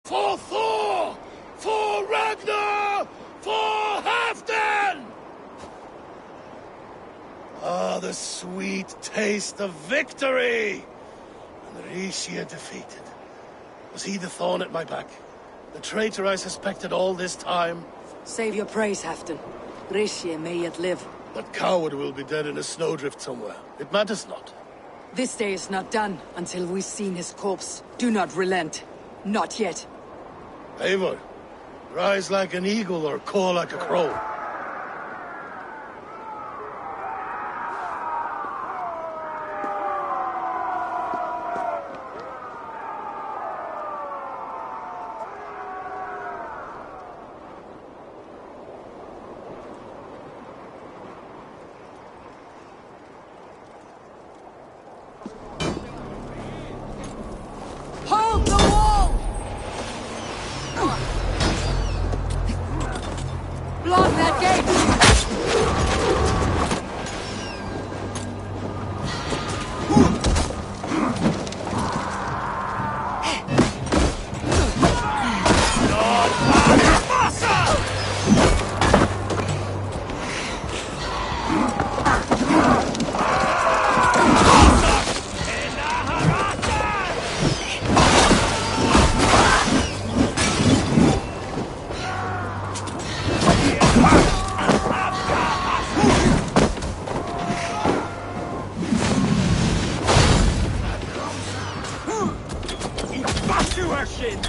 For Thor! For Ragnar! For Halfdan! Ah, the sweet taste of victory! And Rische defeated. Was he the thorn at my back? The traitor I suspected all this time? Save your praise, Halfdan. Rische may yet live. That coward will be dead in a snowdrift somewhere. It matters not. This day is not done until we've seen his corpse. Do not relent. Not yet. Eivor, rise like an eagle or caw like a crow. Hold the wall! Block that gate! Her shit!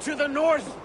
to the north!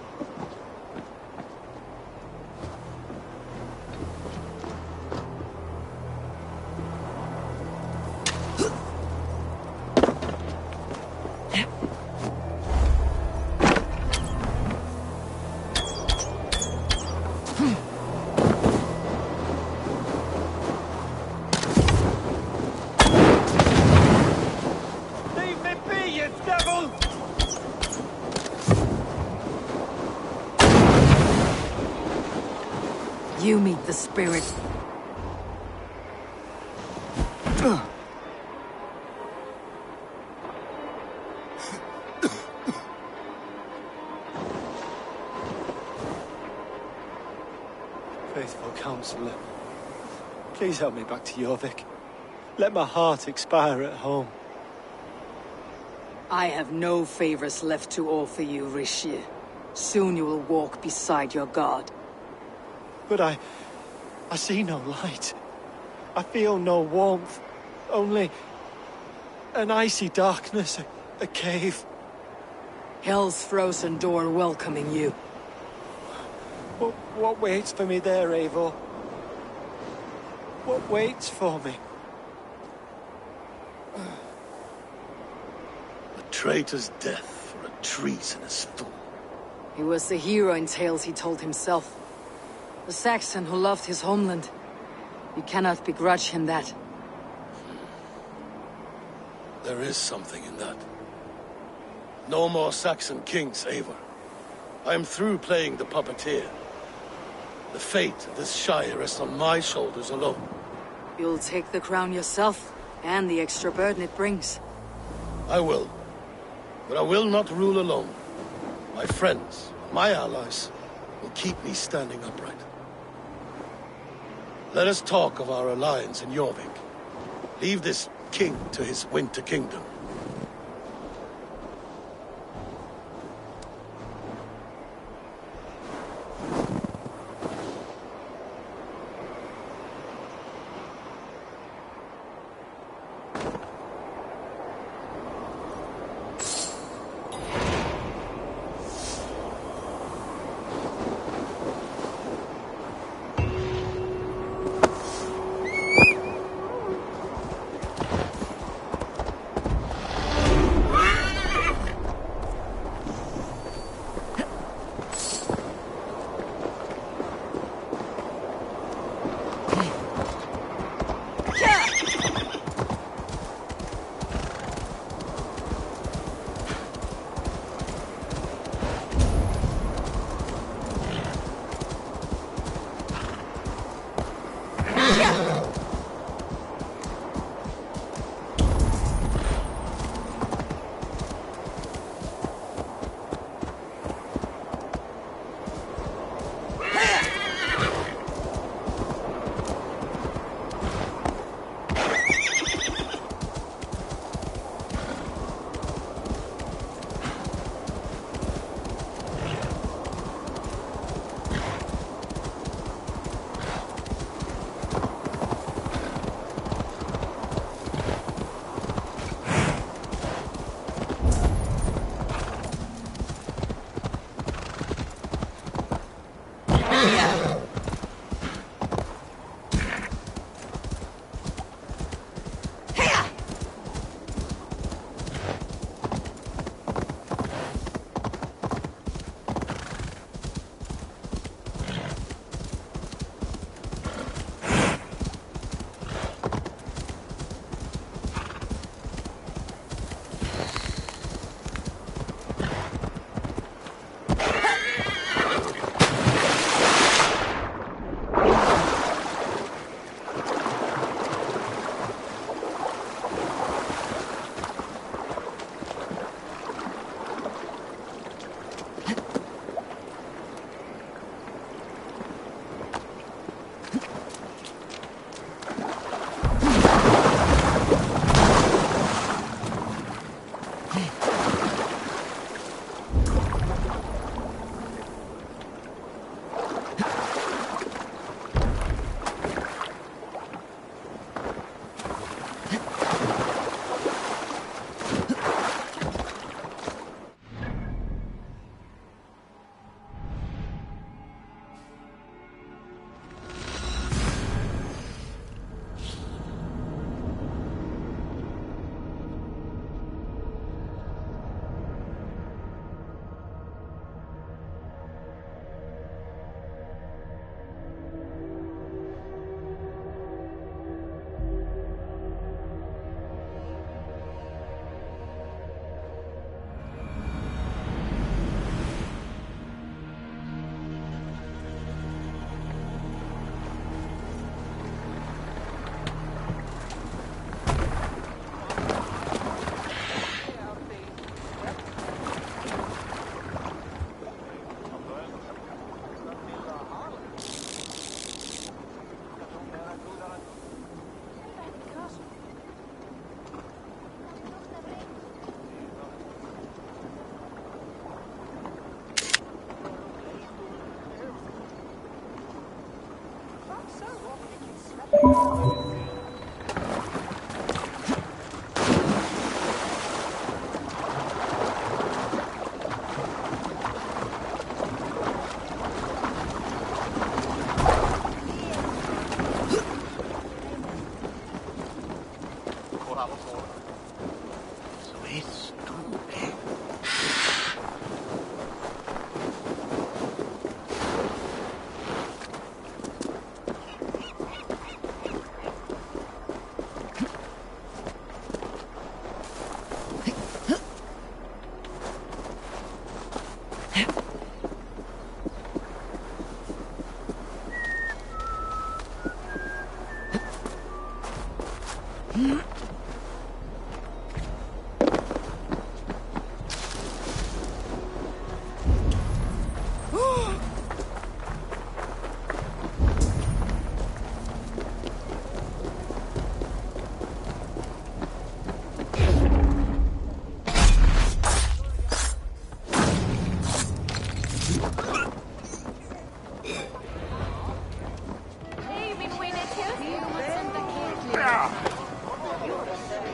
You meet the spirit. Faithful counselor, please help me back to Jorvik. Let my heart expire at home. I have no favors left to offer you, Rishi. Soon you will walk beside your god. But I see no light. I feel no warmth. Only an icy darkness, a cave. Hell's frozen door welcoming you. What waits for me there, Eivor? What waits for me? A traitor's death for a treasonous fool. He was the hero in tales he told himself. A Saxon who loved his homeland. You cannot begrudge him that. There is something in that. No more Saxon kings, Eivor. I am through playing the puppeteer. The fate of this shire rests on my shoulders alone. You'll take the crown yourself, and the extra burden it brings. I will. But I will not rule alone. My friends, my allies, will keep me standing upright. Let us talk of our alliance in Jorvik. Leave this king to his winter kingdom.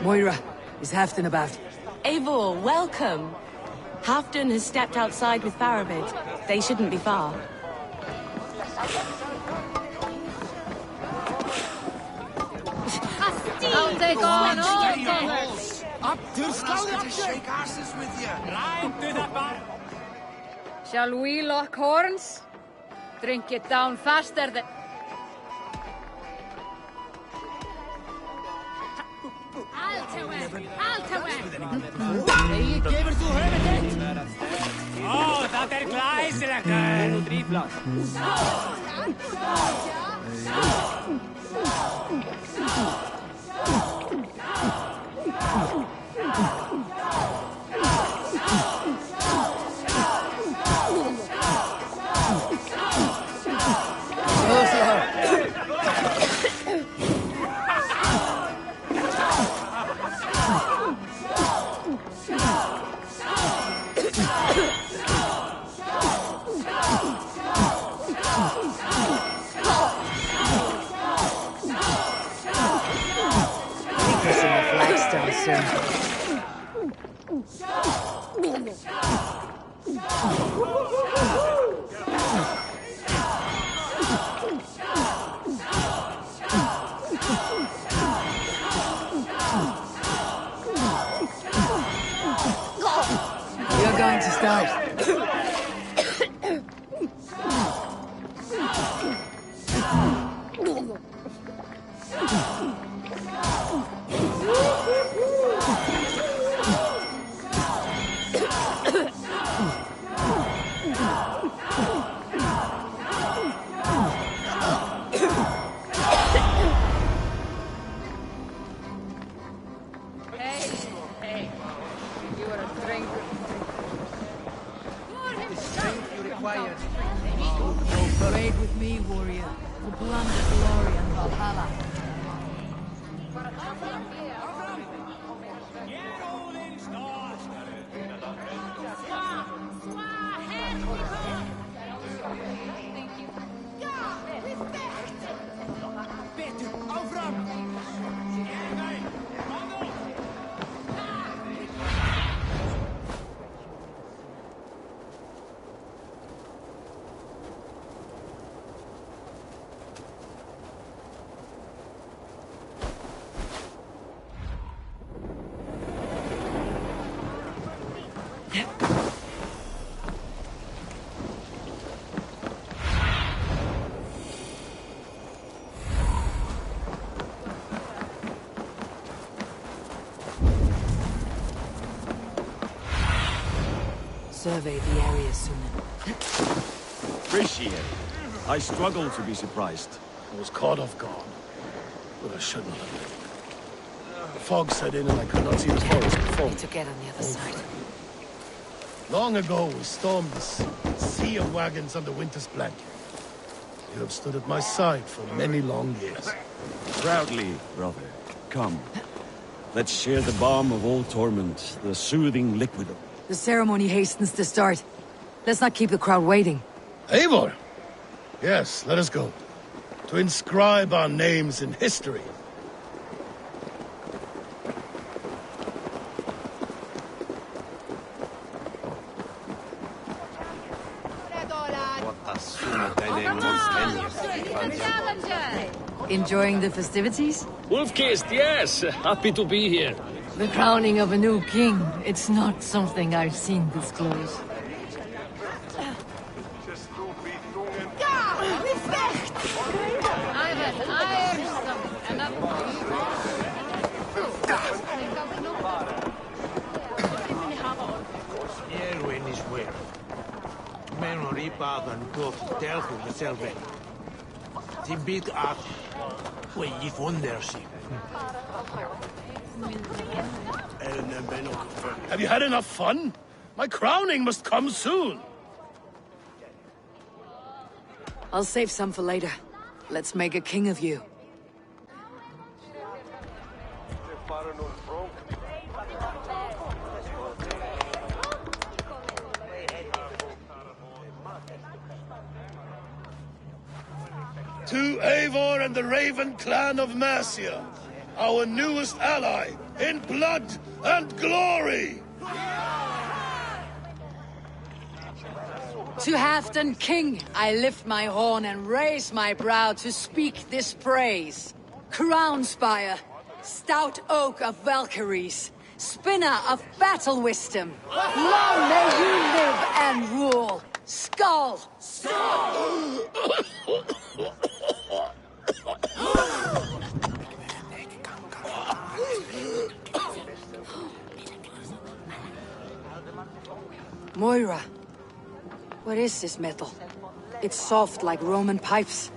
Moira, is Halfdan about? Eivor, welcome. Halfdan has stepped outside with Faravid. They shouldn't be far. I'll take on all. Up to the shake asses with you. Right to the bar. Shall we lock horns? Drink it down faster than... Oh, dat gleiselijk. 3 plus. You're going to start. Hey, you are a drinker. Parade with me, warrior. For plunder, glory, and Valhalla. Survey the area sooner. Appreciate it. I struggle to be surprised. I was caught off guard, but I should not have been. The fog set in and I could not see the forest before me. To get on the other side. Long ago, we stormed this sea of wagons under winter's blanket. You have stood at my side for many long years. Proudly, brother. Come. Let's share the balm of all torment, the soothing liquid of... The ceremony hastens to start. Let's not keep the crowd waiting. Eivor! Yes, let us go. To inscribe our names in history. Enjoying the festivities? Wolf-kissed, yes. Happy to be here. The crowning of a new king. It's not something I've seen this close. Erwin is well. Men are ripagan tot telgu mezelf. Die big ach. Wait, you wonder sie. Have you had enough fun? My crowning must come soon. I'll save some for later. Let's make a king of you. To Eivor and the Raven clan of Mercia, our newest ally, in blood and glory! To Halfdan King, I lift my horn and raise my brow to speak this praise. Crown spire, stout oak of Valkyries, spinner of battle wisdom. Long may you live and rule. Skull! Skull! Moira, what is this metal? It's soft like Roman pipes.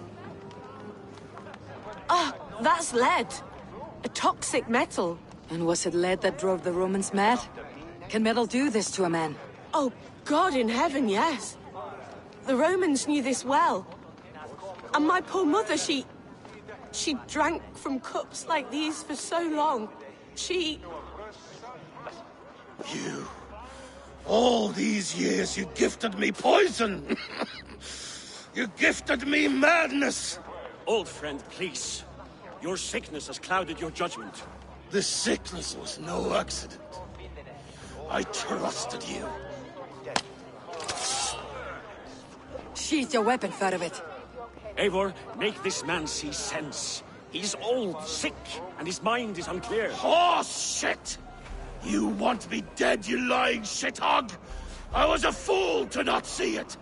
Ah, that's lead. A toxic metal. And was it lead that drove the Romans mad? Can metal do this to a man? Oh, God in heaven, yes. The Romans knew this well. And my poor mother, she drank from cups like these for so long. You... All these years you gifted me poison! You gifted me madness! Old friend, please. Your sickness has clouded your judgment. This sickness was no accident. I trusted you. Sheath your weapon, Farovit. Eivor, make this man see sense. He's old, sick, and his mind is unclear. Horse shit! You want me dead, you lying shithog? I was a fool to not see it!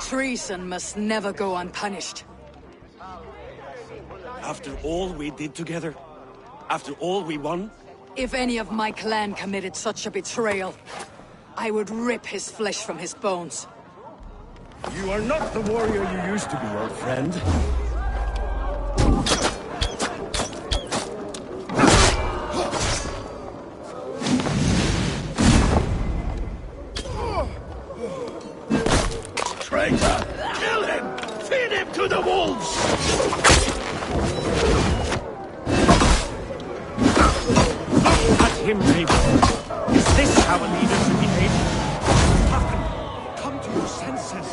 Treason must never go unpunished. After all we did together? After all we won? If any of my clan committed such a betrayal, I would rip his flesh from his bones. You are not the warrior you used to be, old friend. Traitor! Kill him! Feed him to the wolves! At him, Eivor. Is this how a leader should behave? Hakan, come to your senses.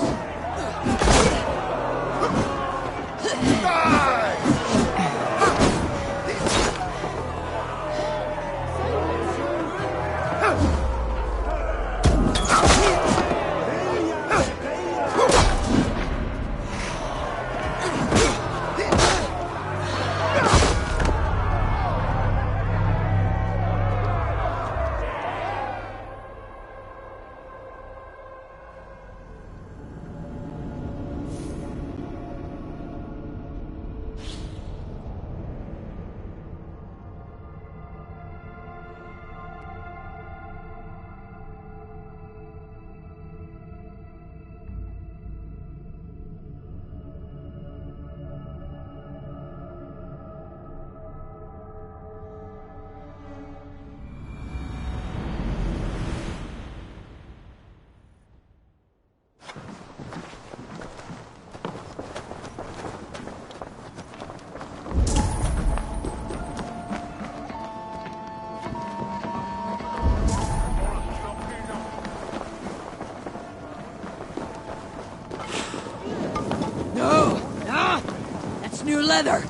New leather!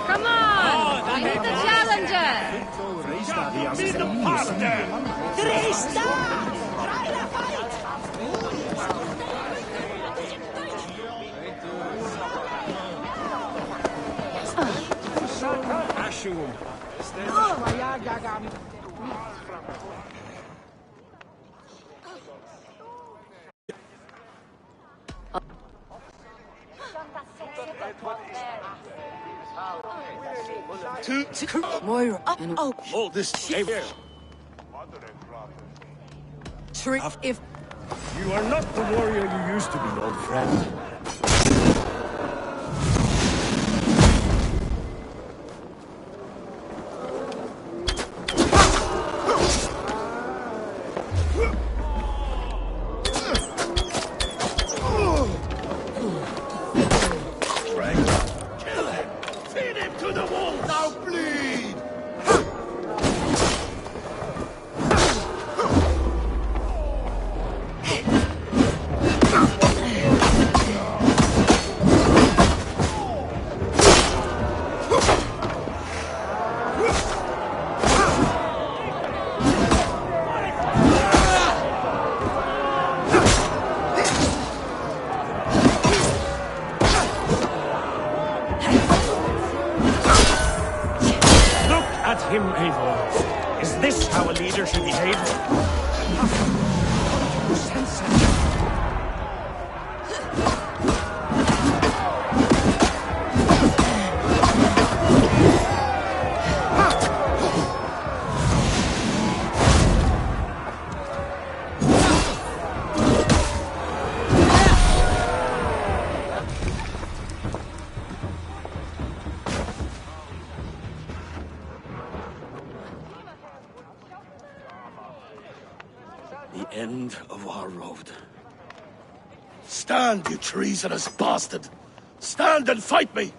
Come on! Meet the challenger! Meet the partner! Moira. Hold this here. If You are not the warrior you used to be, old friend. Him, Eivor. Is this how a leader should behave? The end of our road. Stand, you treasonous bastard! Stand and fight me!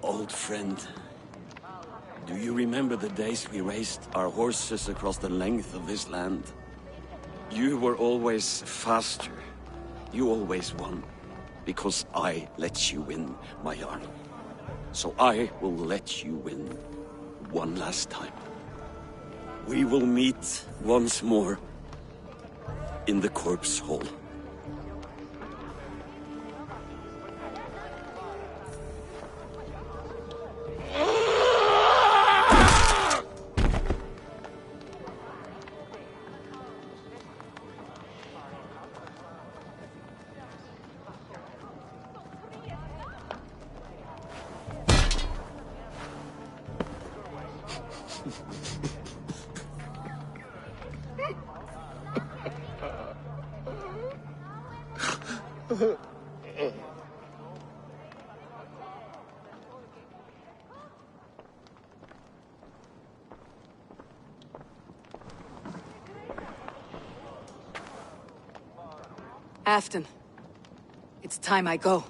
Old friend, do you remember the days we raced our horses across the length of this land? You were always faster. You always won. Because I let you win, my Jarl. So I will let you win one last time. We will meet once more in the corpse hall. Afton, it's time I go.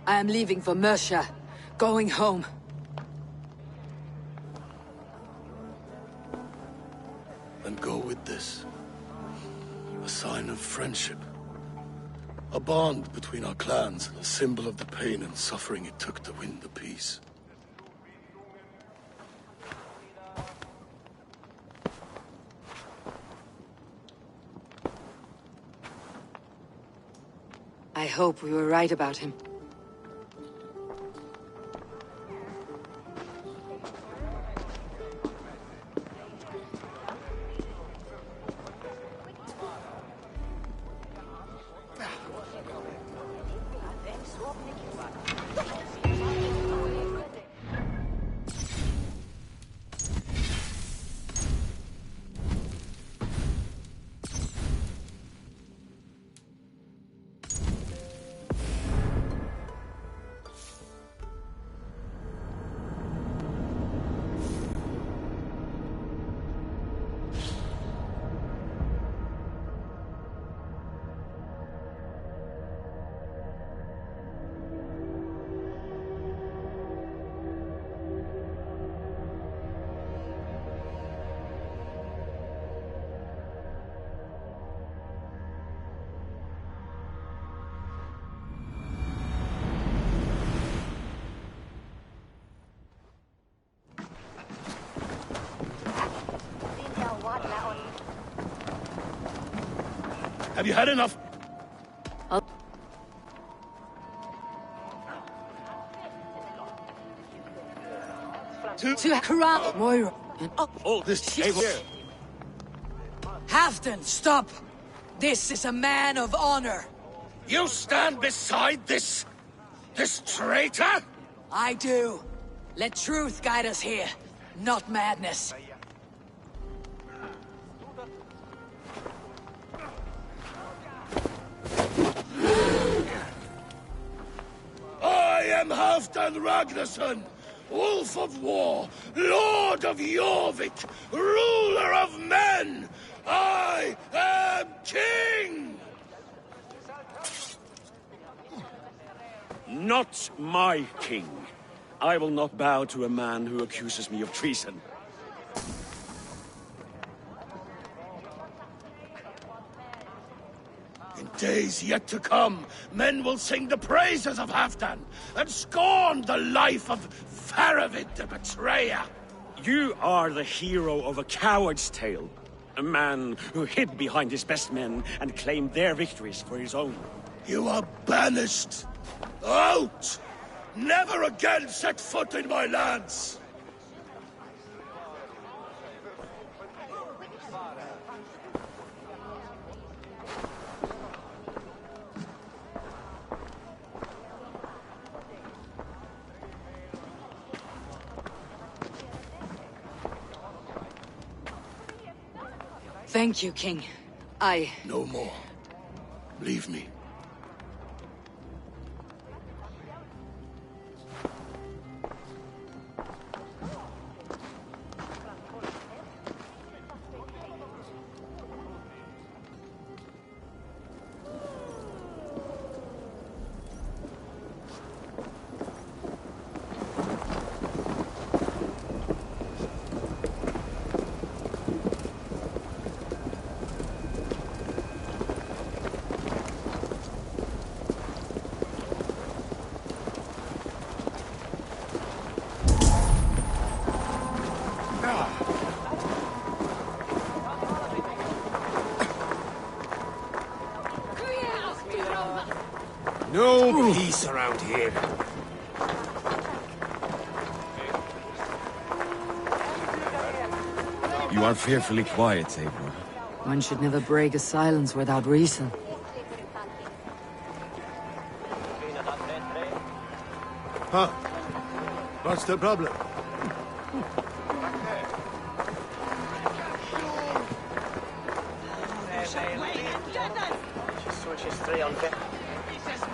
I am leaving for Mercia, going home. And go with this. A sign of friendship. A bond between our clans, and a symbol of the pain and suffering it took to win the peace. I hope we were right about him. Have you had enough? To Crown Moira. Oh, this here. Halfdan, stop! This is a man of honor. You stand beside this traitor? I do. Let truth guide us here, not madness. I am Halfdan Ragnarsson, Wolf of War, Lord of Jorvik, ruler of men! I am king! Not my king. I will not bow to a man who accuses me of treason. In days yet to come, men will sing the praises of Halfdan and scorn the life of Faravid the betrayer. You are the hero of a coward's tale. A man who hid behind his best men and claimed their victories for his own. You are banished. Out! Never again set foot in my lands! Thank you, King. No more. Leave me. No peace around here. You are fearfully quiet, Eivor. One should never break a silence without reason. Huh? What's the problem?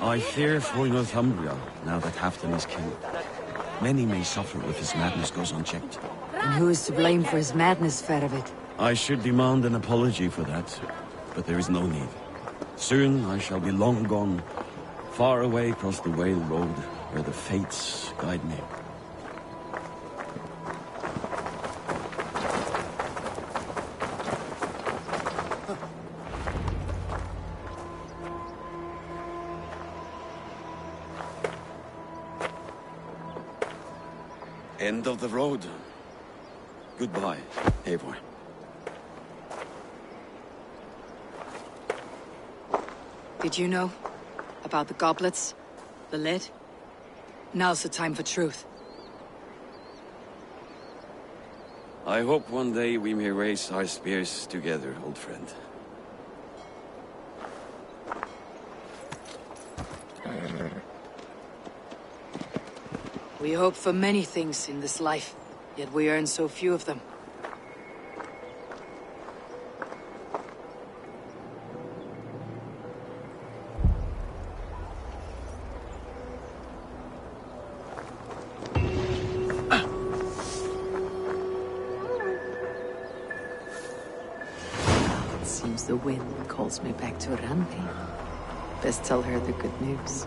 I fear for Northumbria, now that Halfdan is king. Many may suffer if his madness goes unchecked. And who is to blame for his madness, Faravid? I should demand an apology for that, but there is no need. Soon I shall be long gone, far away across the Whale Road, where the fates guide me. End of the road. Goodbye, Eivor. Did you know about the goblets? The lid? Now's the time for truth. I hope one day we may raise our spears together, old friend. We hope for many things in this life, yet we earn so few of them. It seems the wind calls me back to Randi. Best tell her the good news.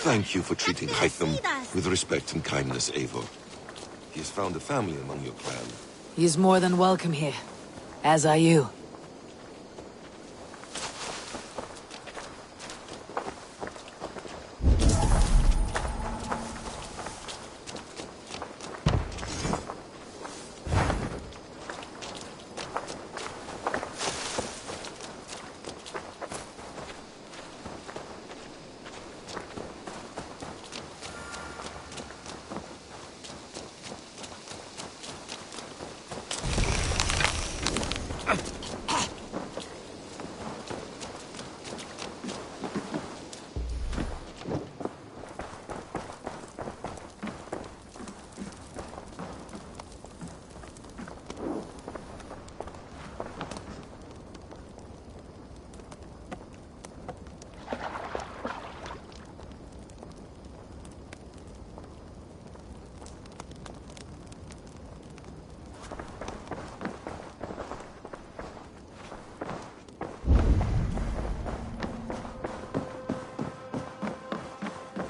Thank you for treating Hytham with respect and kindness, Eivor. He has found a family among your clan. He's more than welcome here, as are you.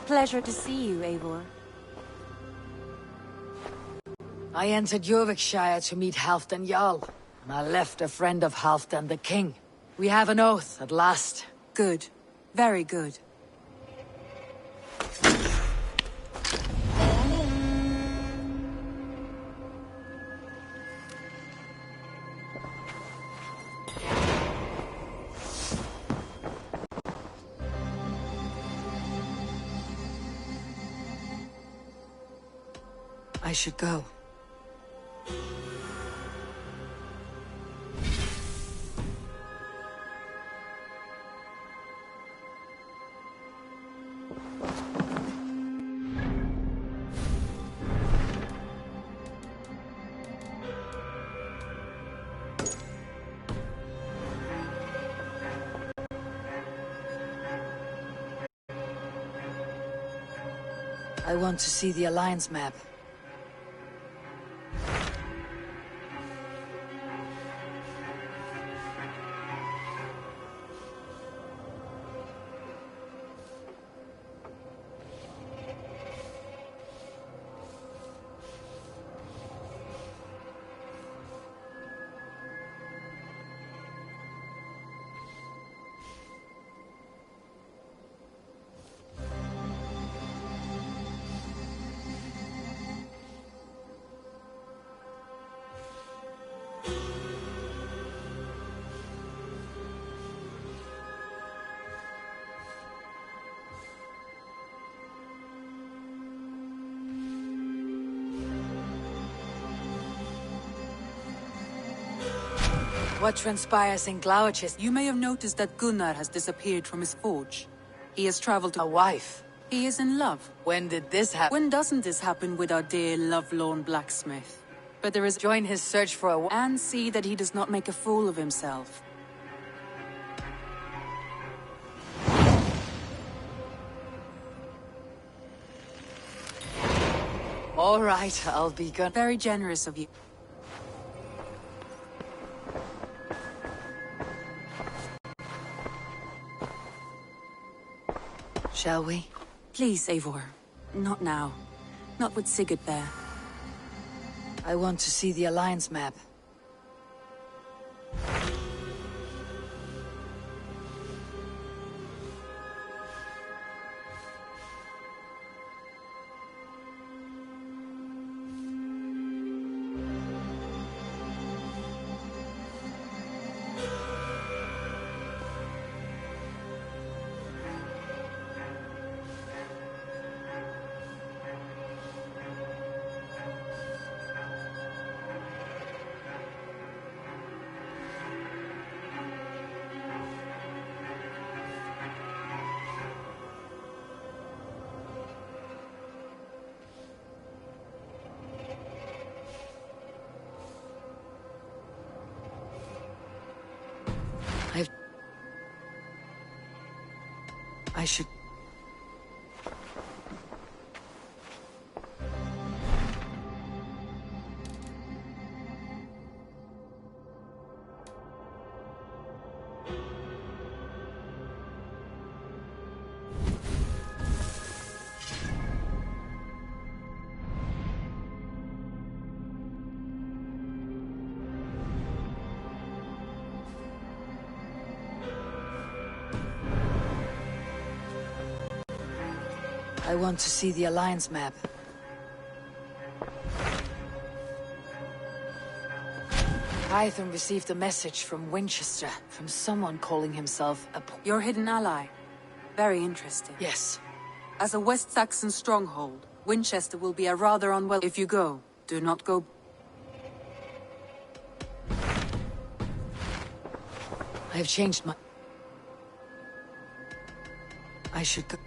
Pleasure to see you, Eivor. I entered Yorvikshire to meet Halfdan Jarl, and I left a friend of Halfdan the King. We have an oath at last. Good. Very good. I should go. I want to see the Alliance map. What transpires in Glauchis? You may have noticed that Gunnar has disappeared from his forge. He has traveled to... A wife? He is in love. When did this happen? When doesn't this happen with our dear lovelorn blacksmith? But there is... Join his search for a... And see that he does not make a fool of himself. All right, I'll be good. Very generous of you. Shall we? Please, Eivor. Not now. Not with Sigurd there. I want to see the Alliance map. I should... I want to see the Alliance map. Hytham received a message from Winchester, from someone calling himself a... Your hidden ally. Very interesting. Yes. As a West Saxon stronghold, Winchester will be a rather unwelcome... If you go, do not go... I have changed my... I should go...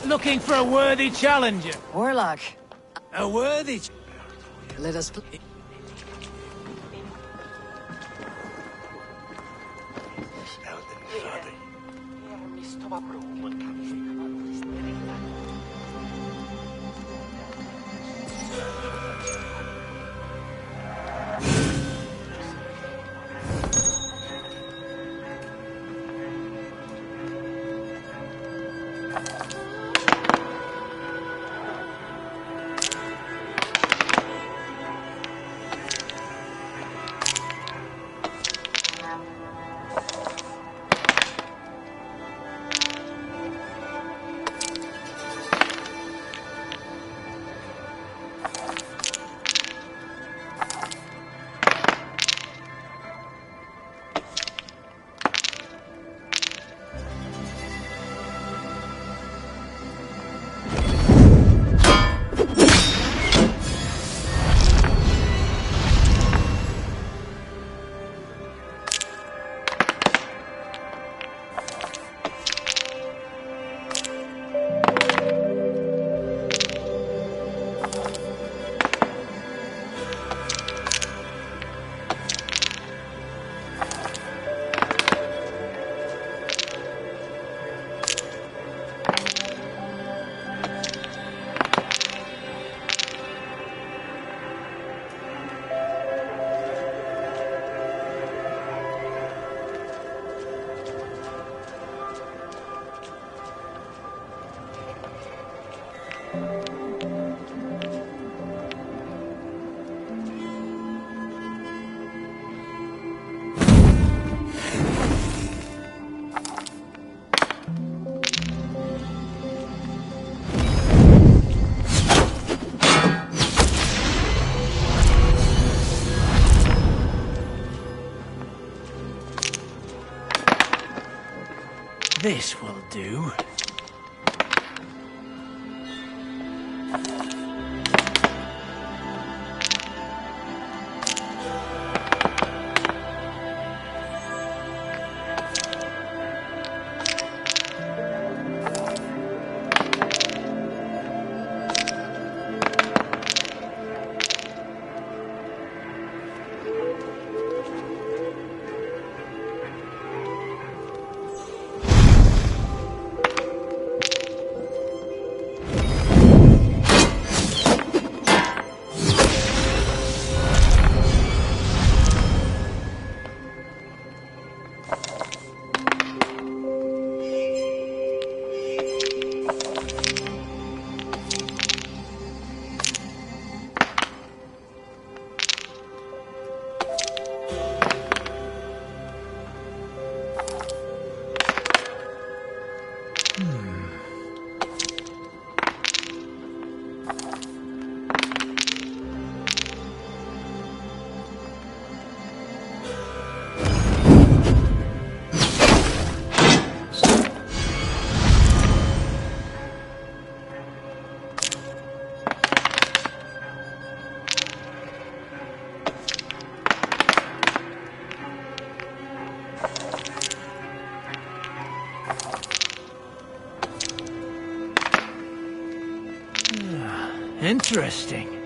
Looking for a worthy challenger. Warlock. A worthy... Let us... This will do. Interesting.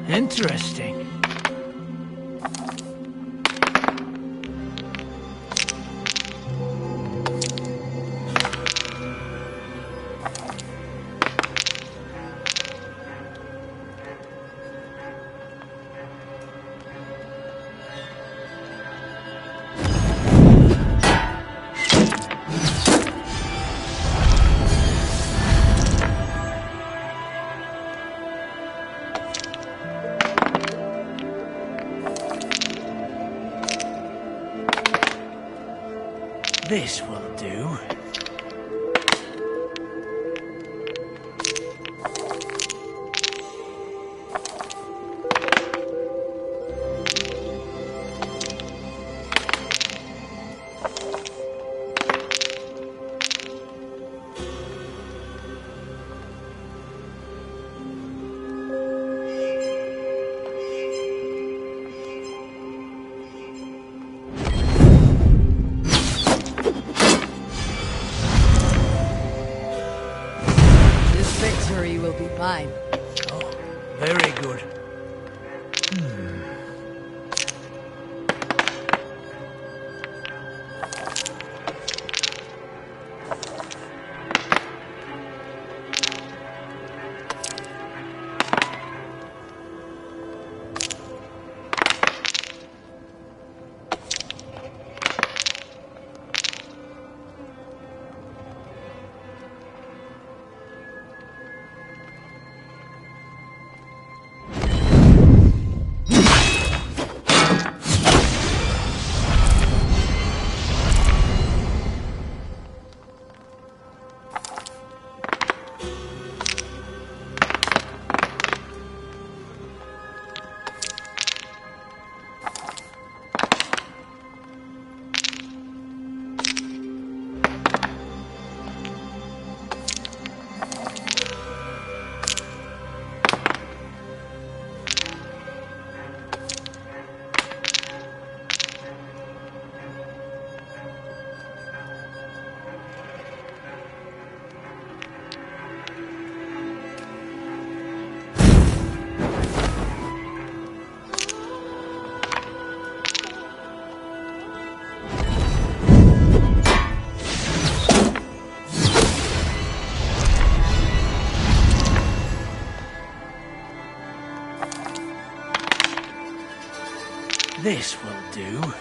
Interesting. This will do. Will be mine. Oh, very good. This will do.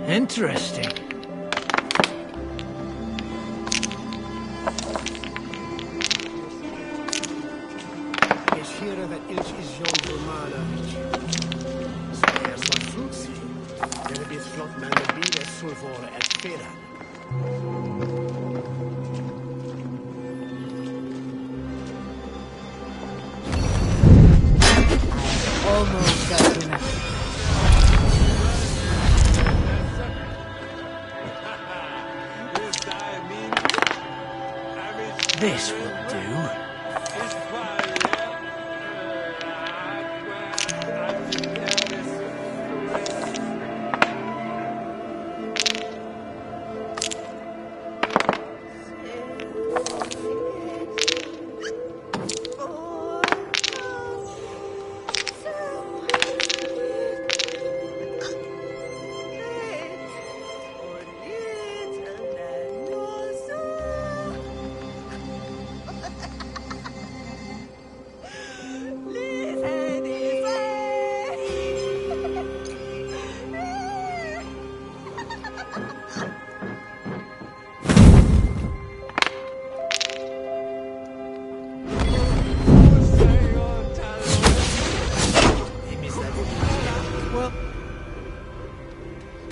Interesting. Es hier dat iets is zo vermanig. Zij is wat fruits. En het is vlot met de bieren sulfure et spera. Almost got enough. This will do.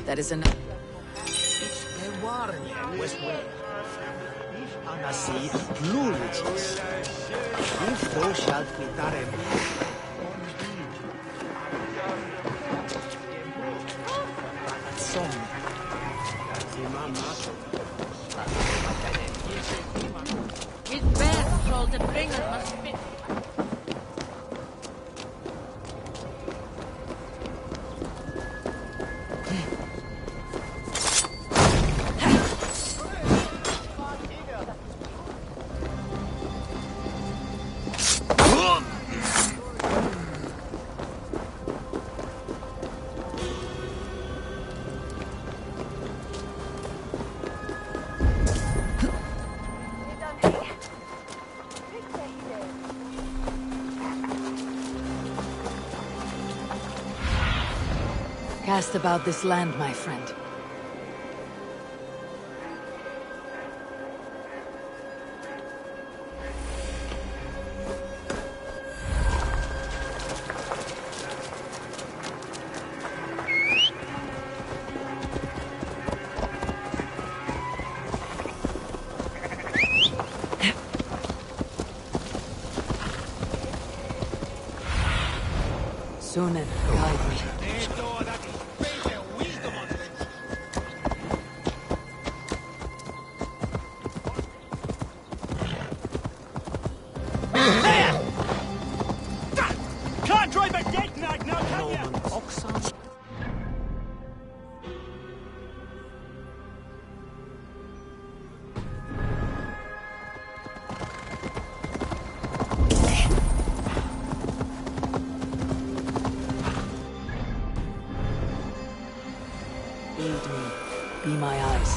That is enough. It's best so the fingers must fit. Cast about this land, my friend. Sunan, guide me. Can't drive a dead nag now, can you? Aid me. Be my eyes.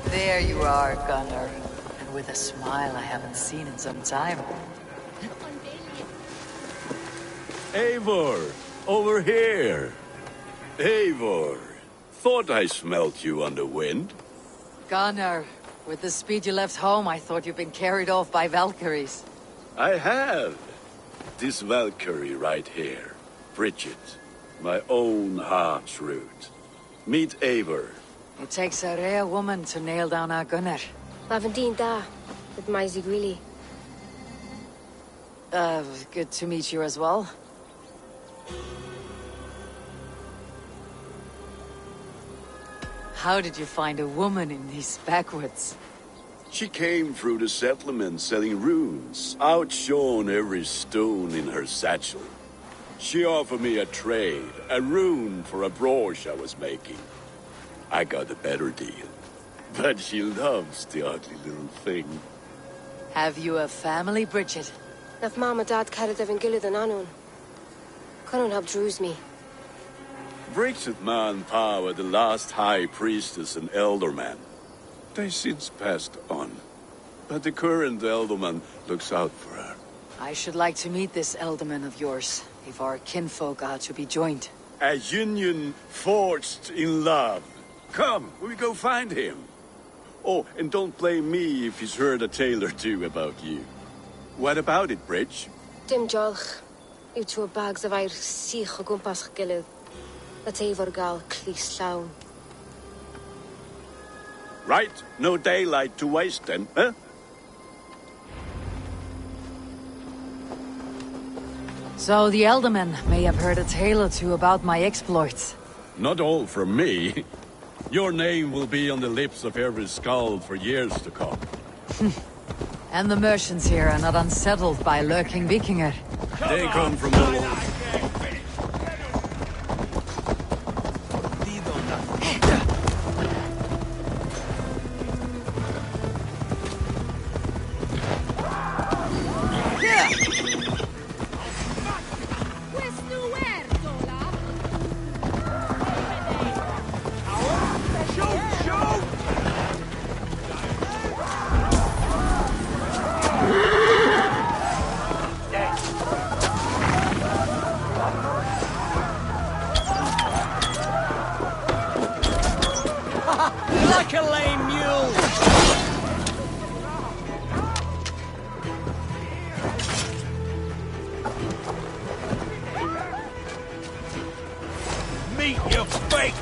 There you are, Gunnar. And with a smile I haven't seen in some time. Eivor, over here. Eivor, thought I smelt you on the wind. Gunnar, with the speed you left home, I thought you'd been carried off by Valkyries. I have. This Valkyrie right here, Bridget, my own heart's root. Meet Eivor. It takes a rare woman to nail down our gunner. Lavendine da, with my Zigwili. Good to meet you as well. How did you find a woman in these backwoods? She came through the settlement selling runes, outshone every stone in her satchel. She offered me a trade, a rune for a brooch I was making. I got a better deal. But she loves the ugly little thing. Have you a family, Bridget? Naf mama dad carried Evan Gillid and Anun. Couldn't help drues me. Bridget Man Pa were the last high priestess and elderman. They since passed on. But the current elderman looks out for her. I should like to meet this elderman of yours, if our kinfolk are to be joined. A union forged in love. Come, we'll go find him. Oh, and don't blame me if he's heard a tale or two about you. What about it, Bridge? Dim jolch. You two bags of air sich o gwmpas gilydd. That's Eivor gal clis llawn. Right, no daylight to waste then, huh? So the Elderman may have heard a tale or two about my exploits. Not all from me. Your name will be on the lips of every skald for years to come. And the merchants here are not unsettled by lurking Vikinger. They come from the wall. Like a lame mule! Meet your fate!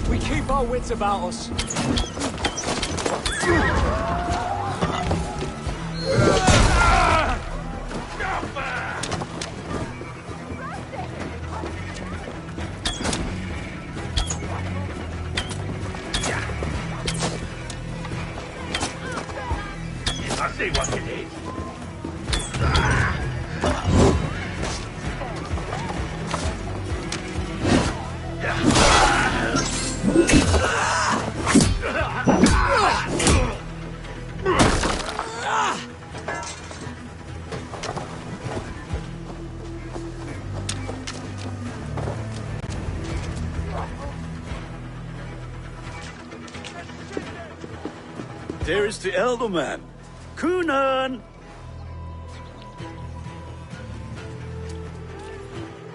We keep our wits about us. I see what it is. There is the Elderman. Kunan!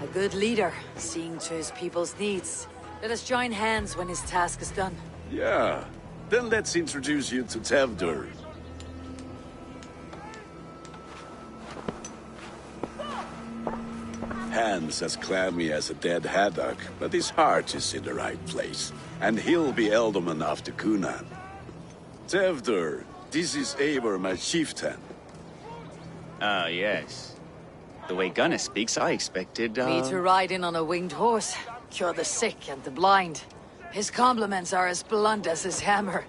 A good leader, seeing to his people's needs. Let us join hands when his task is done. Yeah. Then let's introduce you to Tevdur. Hands as clammy as a dead haddock, but his heart is in the right place. And he'll be Elderman after Kunan. Tevdur, this is Eivor, my chieftain. Ah, yes. The way Gunnar speaks, I expected, Me to ride in on a winged horse, cure the sick and the blind. His compliments are as blunt as his hammer.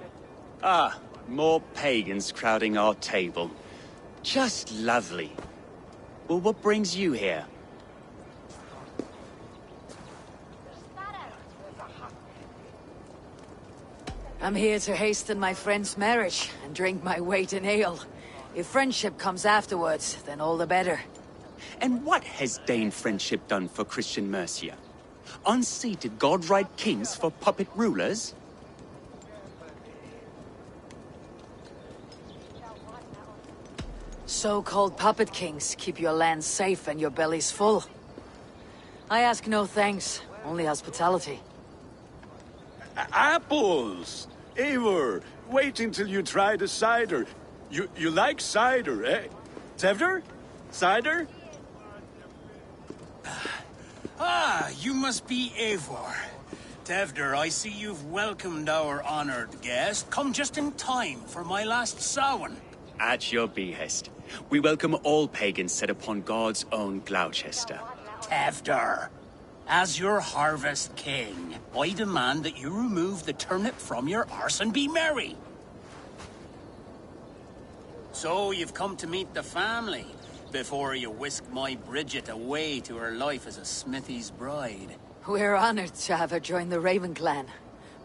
Ah, more pagans crowding our table. Just lovely. Well, what brings you here? I'm here to hasten my friend's marriage and drink my weight in ale. If friendship comes afterwards, then all the better. And what has Dane friendship done for Christian Mercia? Unseated god-right kings for puppet rulers? so-called puppet kings keep your lands safe and your bellies full. I ask no thanks, only hospitality. Apples! Eivor, wait until you try the cider. You like cider, eh? Tevder? Cider? Ah, you must be Eivor. Tevder, I see you've welcomed our honored guest. Come just in time for my last Samhain. At your behest. We welcome all pagans set upon God's own Gloucester. Tevder, as your harvest king, I demand that you remove the turnip from your arse and be merry. So you've come to meet the family before you whisk my Bridget away to her life as a smithy's bride. We're honored to have her join the Raven clan,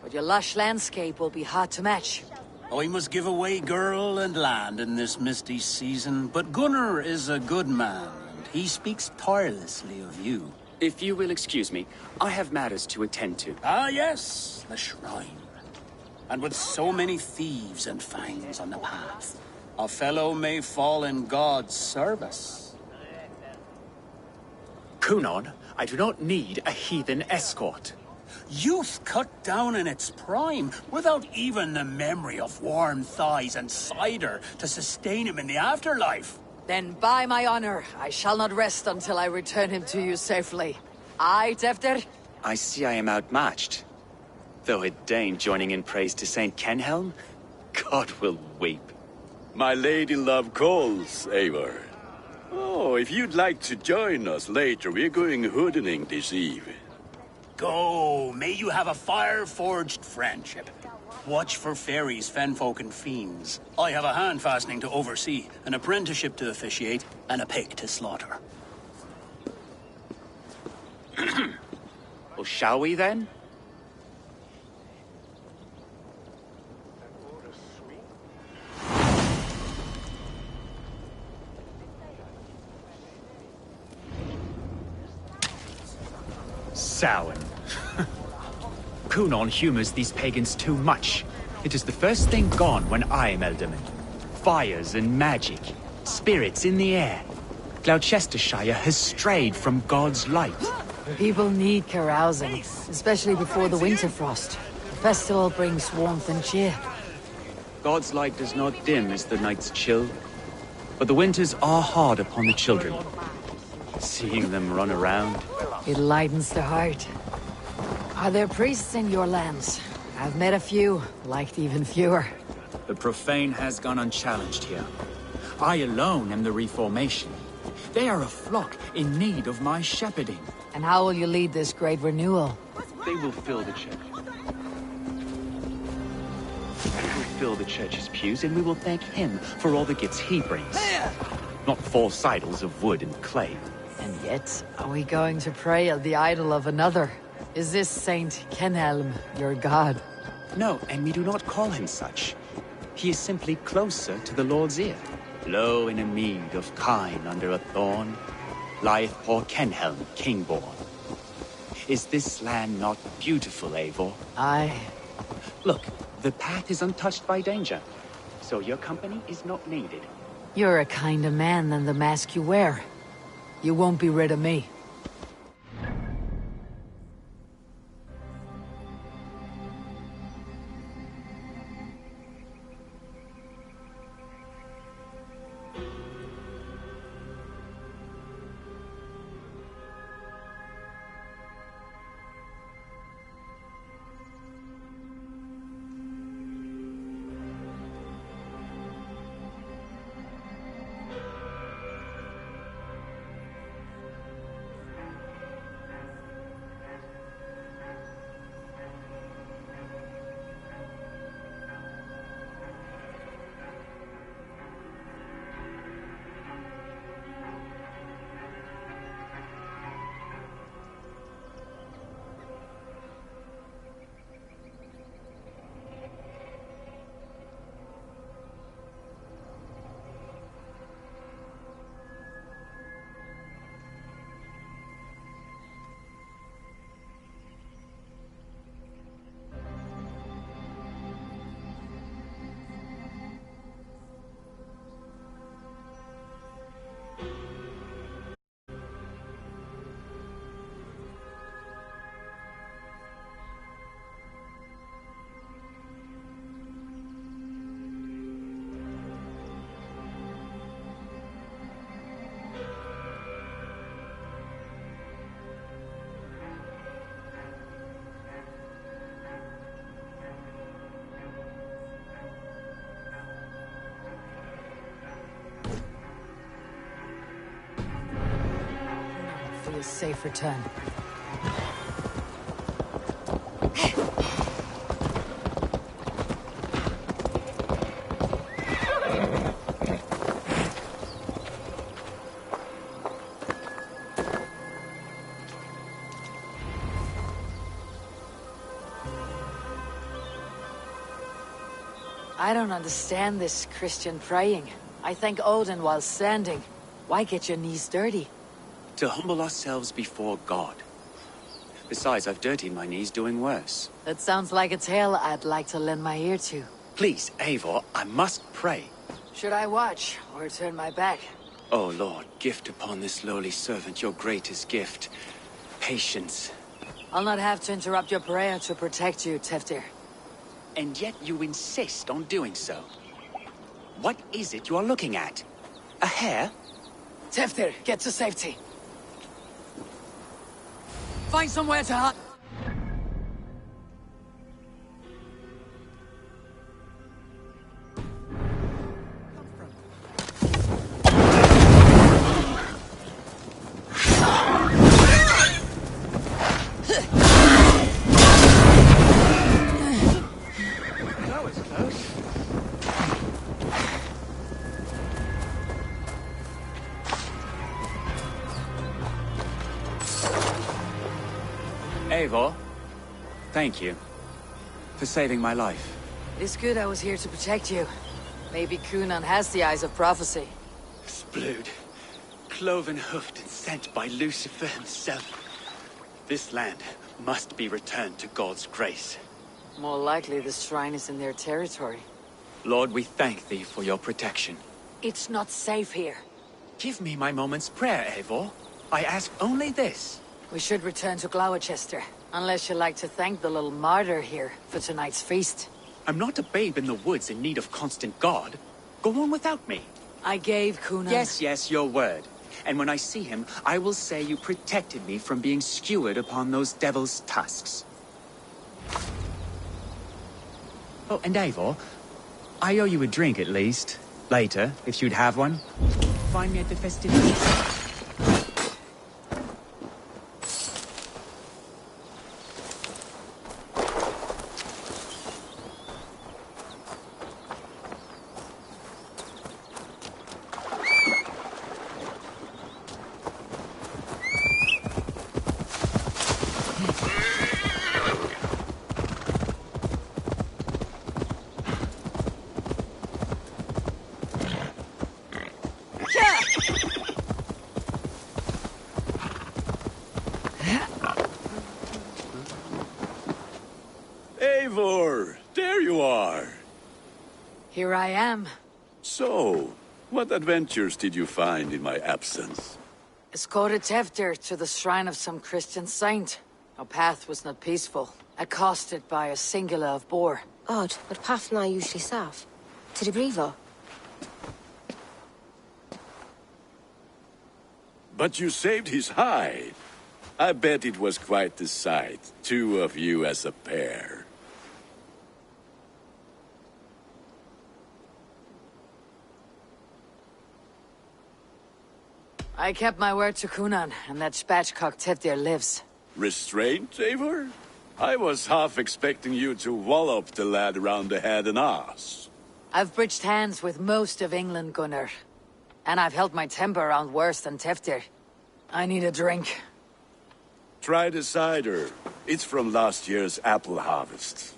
but your lush landscape will be hard to match. I must give away girl and land in this misty season, but Gunnar is a good man, and he speaks tirelessly of you. If you will excuse me, I have matters to attend to. Ah, yes, the shrine. And with so many thieves and fangs on the path, a fellow may fall in God's service. Kunon, I do not need a heathen escort. Youth cut down in its prime, without even the memory of warm thighs and cider to sustain him in the afterlife. Then by my honor, I shall not rest until I return him to you safely. Aye, Tefter? I see I am outmatched. Though a Dane joining in praise to Saint Kenhelm, God will weep. My lady love calls, Eivor. Oh, if you'd like to join us later, we're going hoodening this eve. Go, may you have a fire-forged friendship. Watch for fairies, fenfolk, and fiends. I have a hand fastening to oversee, an apprenticeship to officiate, and a pig to slaughter. Well, shall we then? Samhain. Kunon humors these pagans too much. It is the first thing gone when I am Elderman. Fires and magic, spirits in the air. Gloucestershire has strayed from God's light. People need carousing, especially before the winter frost. The festival brings warmth and cheer. God's light does not dim as the nights chill, but the winters are hard upon the children. Seeing them run around, it lightens the heart. Are there priests in your lands? I've met a few, liked even fewer. The profane has gone unchallenged here. I alone am the reformation. They are a flock in need of my shepherding. And how will you lead this great renewal? they will fill the church. They will fill the church's pews, and we will thank him for all the gifts he brings. Not false idols of wood and clay. And yet, are we going to pray at the idol of another? Is this Saint Kenhelm your god? No, and we do not call him such. He is simply closer to the Lord's ear. Low in a mead of kine under a thorn, lieth poor Kenhelm, king-born. Is this land not beautiful, Eivor? Aye. Look, the path is untouched by danger, so your company is not needed. You're a kinder man than the mask you wear. You won't be rid of me. this safe return. I don't understand this Christian praying. I thank Odin while standing. Why get your knees dirty? To humble ourselves before God. Besides, I've dirtied my knees doing worse. That sounds like a tale I'd like to lend my ear to. Please, Eivor, I must pray. Should I watch, or turn my back? Oh Lord, gift upon this lowly servant your greatest gift. Patience. I'll not have to interrupt your prayer to protect you, Teftir. And yet you insist on doing so. What is it you are looking at? A hare? Teftir, get to safety. Find somewhere to hide. Eivor, thank you for saving my life. It's good I was here to protect you. Maybe Kunan has the eyes of prophecy. Splood, cloven-hoofed and sent by Lucifer himself. This land must be returned to God's grace. More likely the shrine is in their territory. Lord, we thank thee for your protection. It's not safe here. Give me my moment's prayer, Eivor. I ask only this. We should return to Gloucester, unless you'd like to thank the little martyr here for tonight's feast. I'm not a babe in the woods in need of constant guard. Go on without me. I gave Kunan... Yes, your word. And when I see him, I will say you protected me from being skewered upon those devil's tusks. Oh, and Eivor, I owe you a drink at least. Later, if you'd have one. Find me at the festivities. Eivor, there you are. Here I am. So, what adventures did you find in my absence? Escorted Teftir to the shrine of some Christian saint. Our path was not peaceful. Accosted by a singular of boar. Odd, but path na usually safe. To the Brevo. But you saved his hide. I bet it was quite the sight. Two of you as a pair. I kept my word to Kunan, and that spatchcock Teftir lives. Restraint, Eivor? I was half expecting you to wallop the lad around the head and ass. I've bridged hands with most of England, Gunnar. And I've held my temper around worse than Teftir. I need a drink. Try the cider. It's from last year's apple harvest.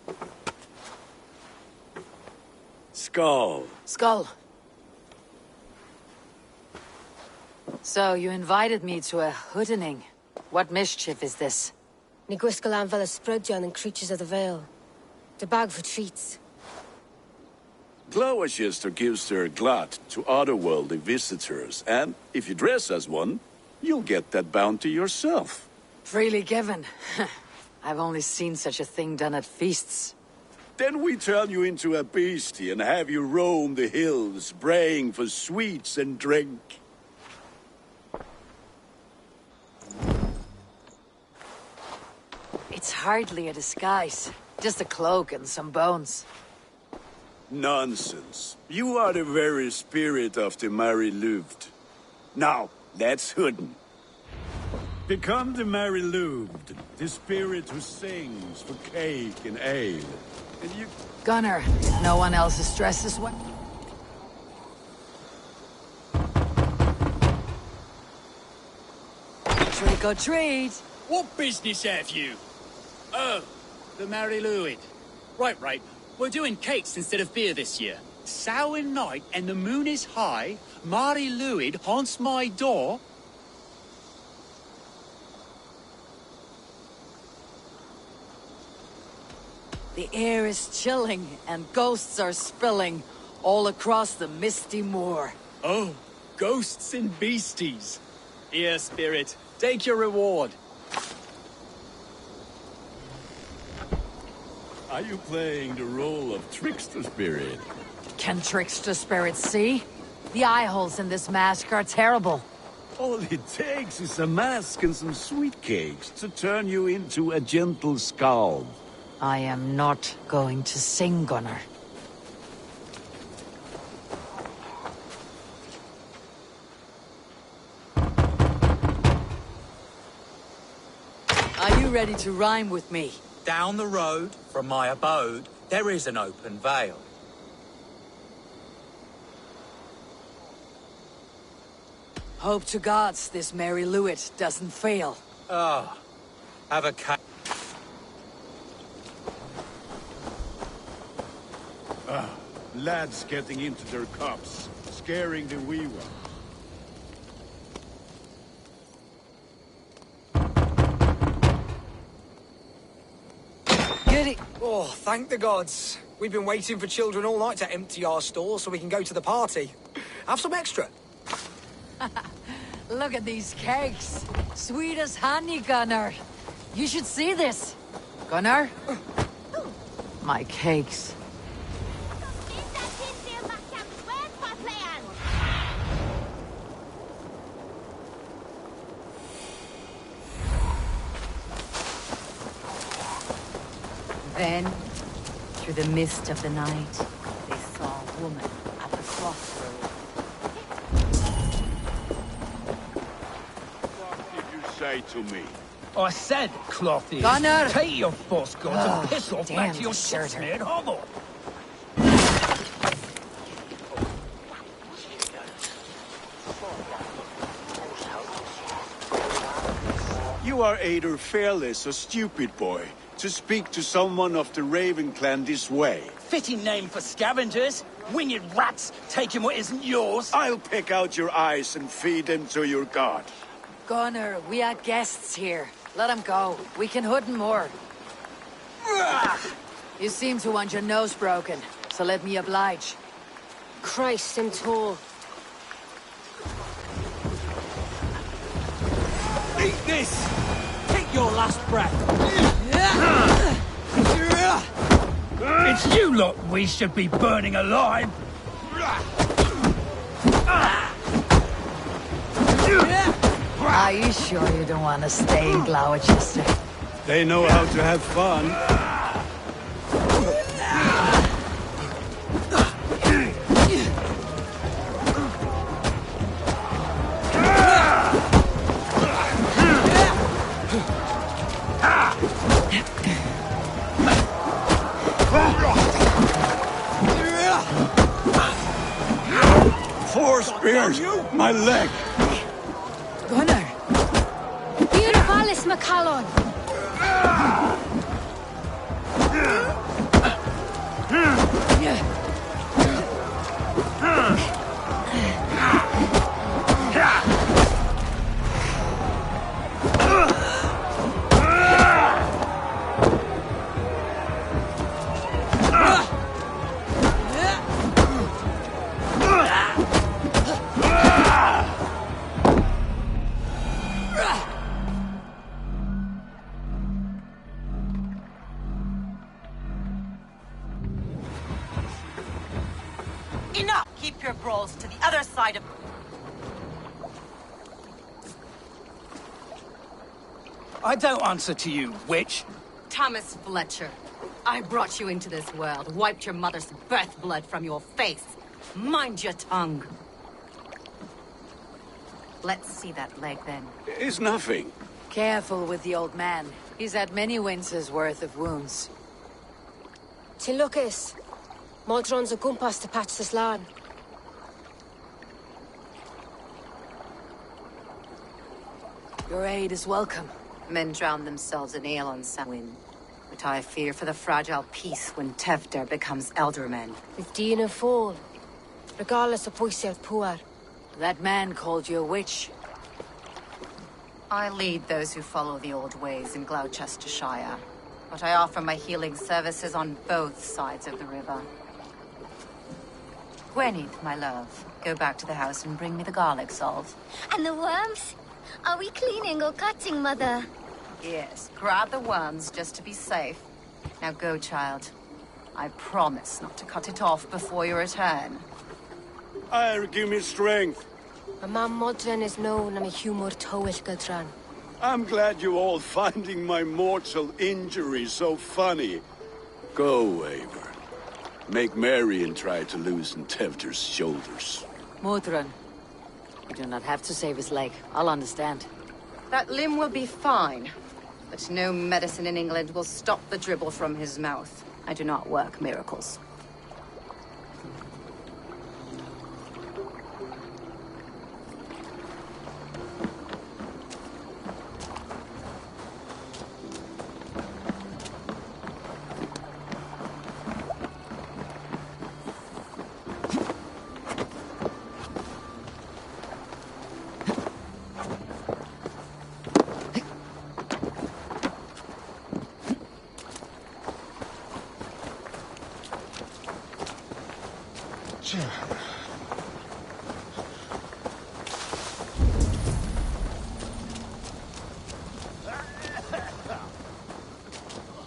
Skull. Skull. So, you invited me to a hoodening. What mischief is this? Ni gwisgalan fel ysbrydion and creatures of the Vale. The bag for treats. Gloucester gives their glut to otherworldly visitors, and if you dress as one, you'll get that bounty yourself. Freely given. I've only seen such a thing done at feasts. Then we turn you into a beastie and have you roam the hills, braying for sweets and drink. It's hardly a disguise. Just a cloak and some bones. Nonsense. You are the very spirit of the Mary Luft. Now, let's hooden. Become the merry lubed, the spirit who sings for cake and ale. And you... Gunnar, if no one else is dressed this way... Trick or treat! What business have you? Oh, the Mary Lwyd. Right. We're doing cakes instead of beer this year. Samhain night and the moon is high. Mary Lwyd haunts my door. The air is chilling and ghosts are spilling all across the misty moor. Oh, ghosts and beasties. Here, spirit, take your reward. Are you playing the role of trickster spirit? Can trickster spirits see? The eye holes in this mask are terrible. All it takes is a mask and some sweet cakes to turn you into a gentle skald. I am not going to sing, Gunnar. Are you ready to rhyme with me? Down the road from my abode, there is an open vale. Hope to gods this Mary Lwyd doesn't fail. Ah, have a cake. Lads getting into their cups, scaring the wee one. Giddy! Oh, thank the gods. We've been waiting for children all night to empty our stores so we can go to the party. Have some extra. Look at these cakes. Sweet as honey, Gunnar. You should see this. Gunnar? My cakes. Then, through the mist of the night, they saw a woman at the crossroads. What did you say to me? I said, Clothy, Gunnar! take your boss guns and piss off back to your shit-smeared hovel. You are either fearless or stupid, boy, to speak to someone of the Raven clan this way. Fitting name for scavengers. Winged rats taking what isn't yours. I'll pick out your eyes and feed them to your god. Gunnar, we are guests here. Let him go. We can hood him more. You seem to want your nose broken, so let me oblige. Christ, I'm tall. Eat this! Take your last breath! It's you lot we should be burning alive! Are you sure you don't want to stay in Gloucester? They know how to have fun. Four spears! My leg! Gunnar! Beautifalis Macallon! Enough! Keep your brawls to the other side of... I don't answer to you, witch. Thomas Fletcher, I brought you into this world, wiped your mother's birth blood from your face. Mind your tongue. Let's see that leg, then. It's nothing. Careful with the old man. He's had many winters' worth of wounds. Till Lucas. Modron's a gumpas to patch this land. Your aid is welcome. Men drown themselves in ale on Samhain. But I fear for the fragile peace when Tevder becomes eldermen. 15 and fall. Regardless of Poisiel Puar. That man called you a witch. I lead those who follow the old ways in Gloucestershire, but I offer my healing services on both sides of the river. Gweneth, my love, go back to the house and bring me the garlic salt. And the worms? Are we cleaning or cutting, Mother? Yes, grab the worms just to be safe. Now go, child. I promise not to cut it off before you return. Give me strength. My mom Modron is known I'm a humor towish Gudran. I'm glad you're all finding my mortal injury so funny. Go, Eivor. Make merry and try to loosen Tevder's shoulders. Modron. You do not have to save his leg. I'll understand. That limb will be fine, but no medicine in England will stop the dribble from his mouth. I do not work miracles.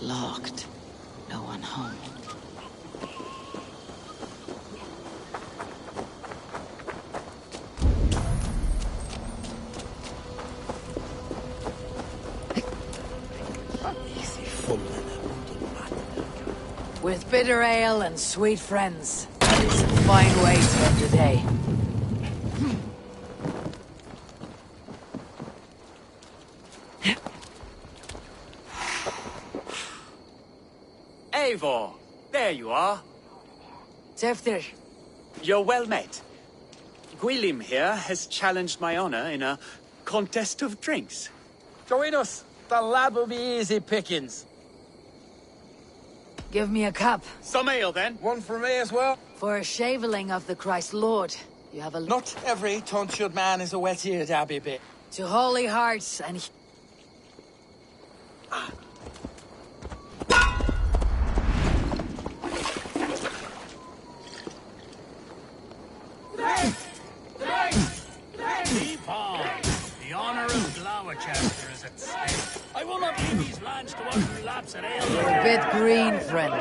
Locked. No one home. With bitter ale and sweet friends. It's a fine way to end the day. Eivor, there you are. Tevder. You're well met. Gwilym here has challenged my honor in a contest of drinks. Join us. The lad will be easy pickings. Give me a cup. Some ale, then. One for me as well. For a shaveling of the Christ Lord, you have a... Not every tonsured man is a wet-eared Abbey bit. To holy hearts and... Keep on. The honor of Gloucester is at stake. I will not leave these lands to one who laps at ale. You're a bit green, friend.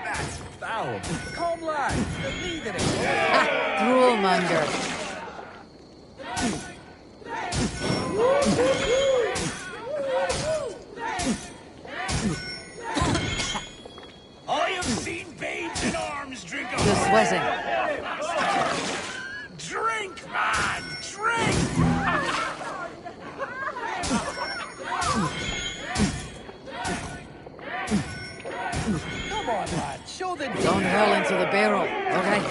That's foul. Come, lad. They're needing it. Ha! Droolmonger. I have seen babes in arms drink a... You're sweating. Drink, man! Drink! Come on, lad. Show them... Don't hurl into the barrel, okay?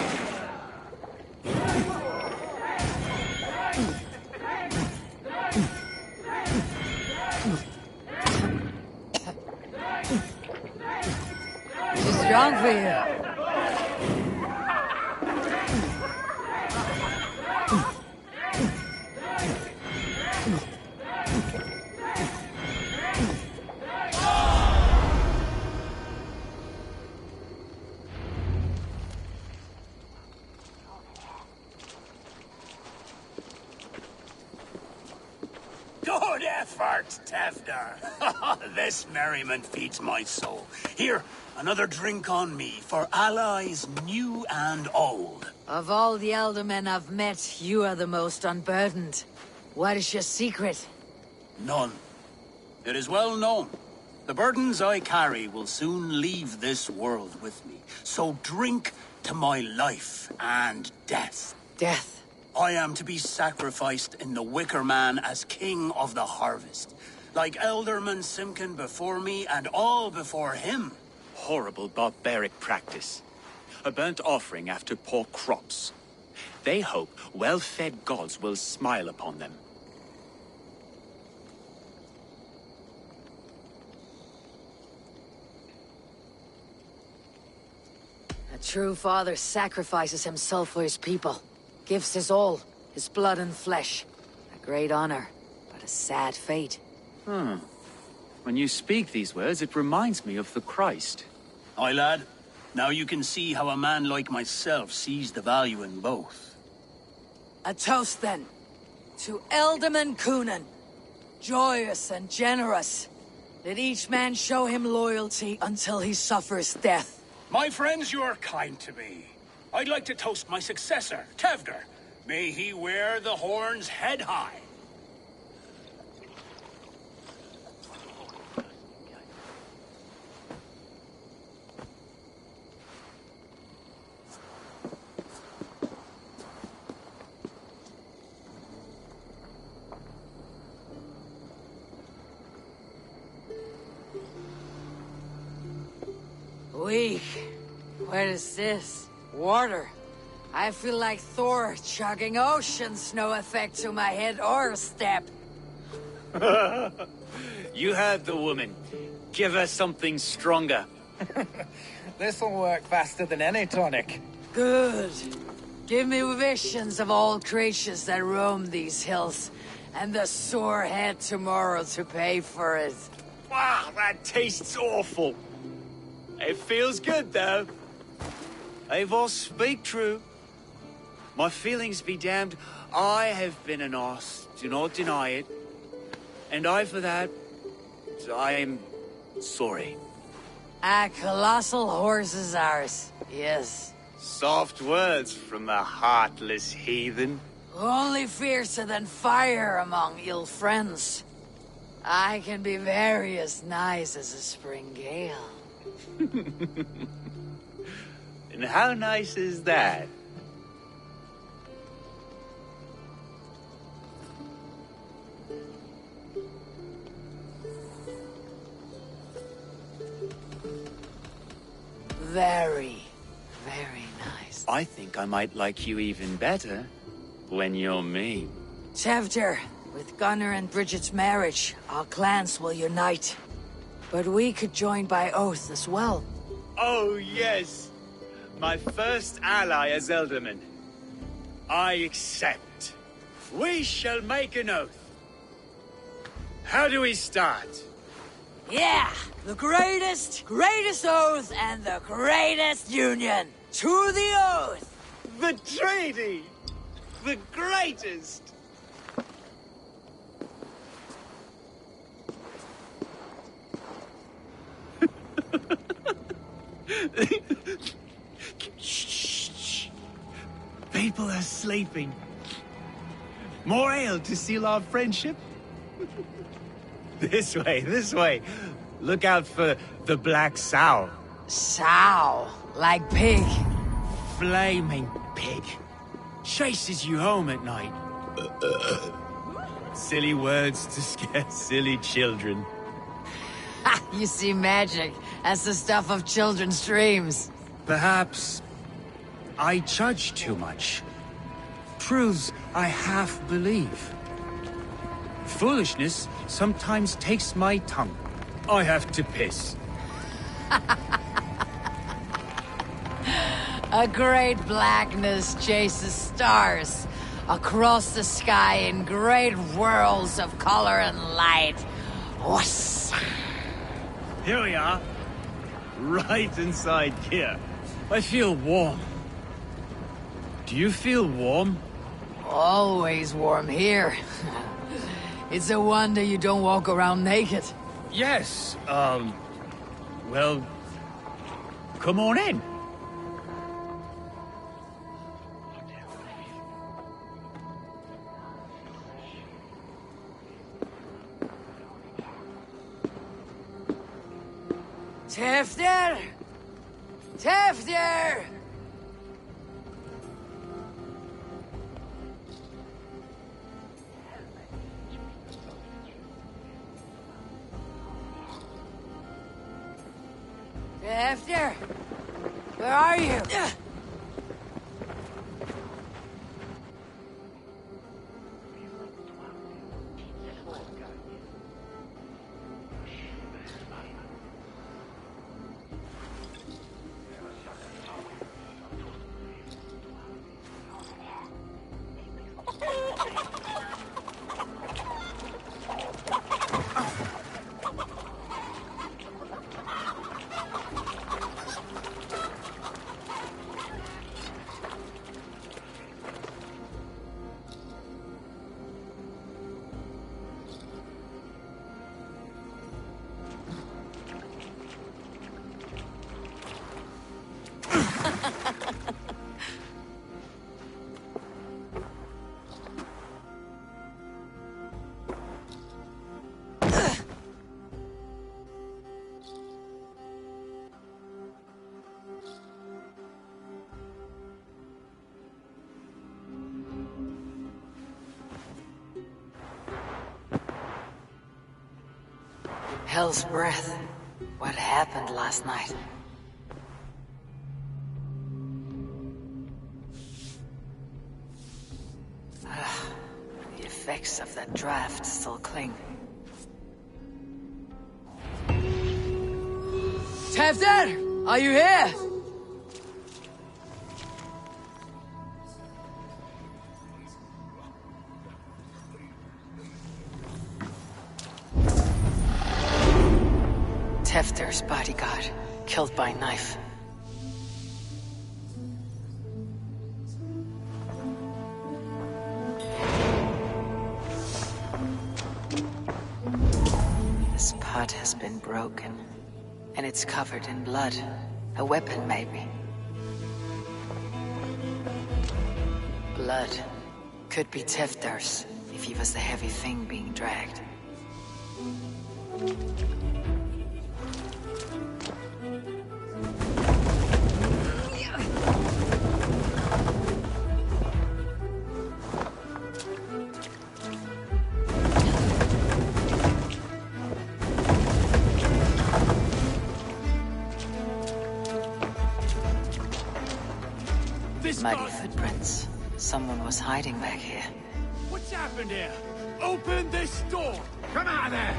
Too strong for you. Good effort, Tevder. This merriment feeds my soul. Here, another drink on me for allies new and old. Of all the elder men I've met, you are the most unburdened. What is your secret? None. It is well known. The burdens I carry will soon leave this world with me. So drink to my life and death. Death? I am to be sacrificed in the Wicker Man as king of the harvest. Like Elderman Simkin before me and all before him. Horrible barbaric practice. A burnt offering after poor crops. They hope well-fed gods will smile upon them. A true father sacrifices himself for his people. Gives his all, his blood and flesh. A great honor, but a sad fate. When you speak these words, it reminds me of the Christ. Aye, lad. Now you can see how a man like myself sees the value in both. A toast, then. To Elderman Coonan. Joyous and generous. Let each man show him loyalty until he suffers death. My friends, you are kind to me. I'd like to toast my successor, Tevder. May he wear the horns head high. Weak. What is this? Water. I feel like Thor chugging ocean snow effect to my head or step. You heard the woman. Give her something stronger. This'll work faster than any tonic. Good. Give me visions of all creatures that roam these hills, and the sore head tomorrow to pay for it. Wow, that tastes awful. It feels good, though. Eivor, speak true. My feelings be damned. I have been an arse. Do not deny it. And I, for that, I am sorry. A colossal horse is ours, yes. Soft words from the heartless heathen. Only fiercer than fire among ill friends. I can be very as nice as a spring gale. And how nice is that? Very, very nice. I think I might like you even better when you're me. Tevder, with Gunnar and Bridget's marriage, our clans will unite. But we could join by oath as well. Oh, yes. My first ally as Elderman. I accept. We shall make an oath. How do we start? Yeah! The greatest oath and the greatest union! To the oath! The treaty! The greatest! Shh. People are sleeping. More ale to seal our friendship? This way. Look out for the black sow. Sow? Like pig? Flaming pig. Chases you home at night. Silly words to scare silly children. You see magic as the stuff of children's dreams. Perhaps I judge too much. Truths I half believe. Foolishness sometimes takes my tongue. I have to piss. A great blackness chases stars across the sky in great whirls of color and light. Whoosh. Here we are. Right inside here. I feel warm. Do you feel warm? Always warm here. It's a wonder you don't walk around naked. Yes, well, come on in. Tevder! Tevder! After? Where are you? Hell's breath. What happened last night? The effects of that draft still cling. Tevder! Are you here? Tefder's bodyguard, killed by knife. This pot has been broken, and it's covered in blood. A weapon, maybe. Blood. Could be Tefder's, if he was the heavy thing being dragged. Muddy footprints. Someone was hiding back here. What's happened here? Open this door! Come out of there!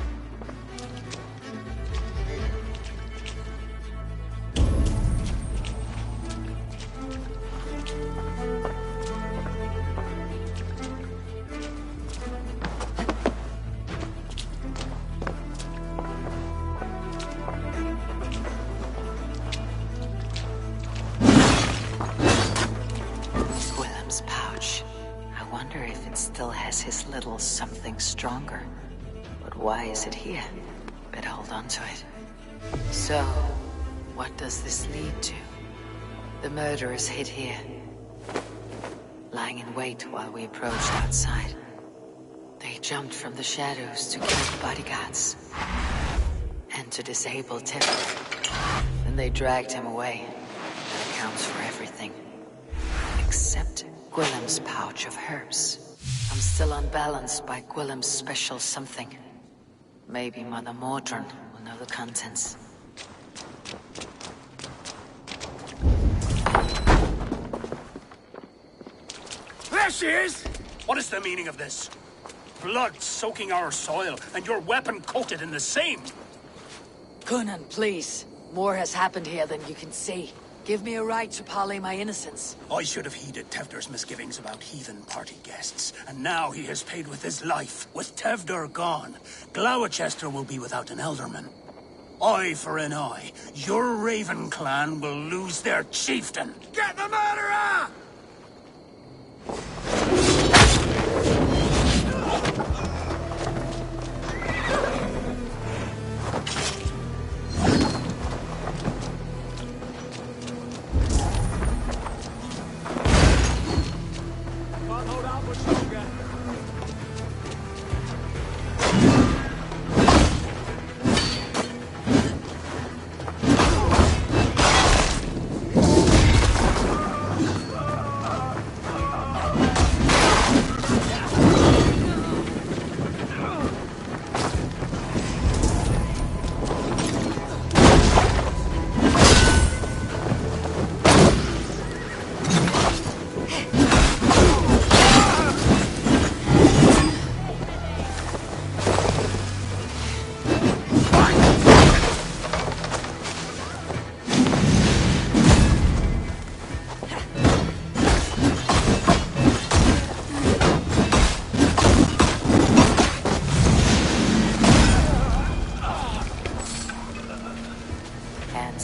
His little something stronger. But why is it here? Better hold on to it. So, what does this lead to? The murderers hid here, lying in wait while we approached outside. They jumped from the shadows to kill the bodyguards and to disable Tefder. Then they dragged him away. That accounts for everything. Except Gwillem's pouch of herbs. I'm still unbalanced by Gwillem's special something. Maybe Mother Mordrin will know the contents. There she is! What is the meaning of this? Blood soaking our soil, and your weapon coated in the same! Conan, please. More has happened here than you can see. Give me a right to parley my innocence. I should have heeded Tevder's misgivings about heathen party guests, and now he has paid with his life. With Tevder gone, Gloucester will be without an elderman. Eye for an eye. Your Raven clan will lose their chieftain. Get the murderer!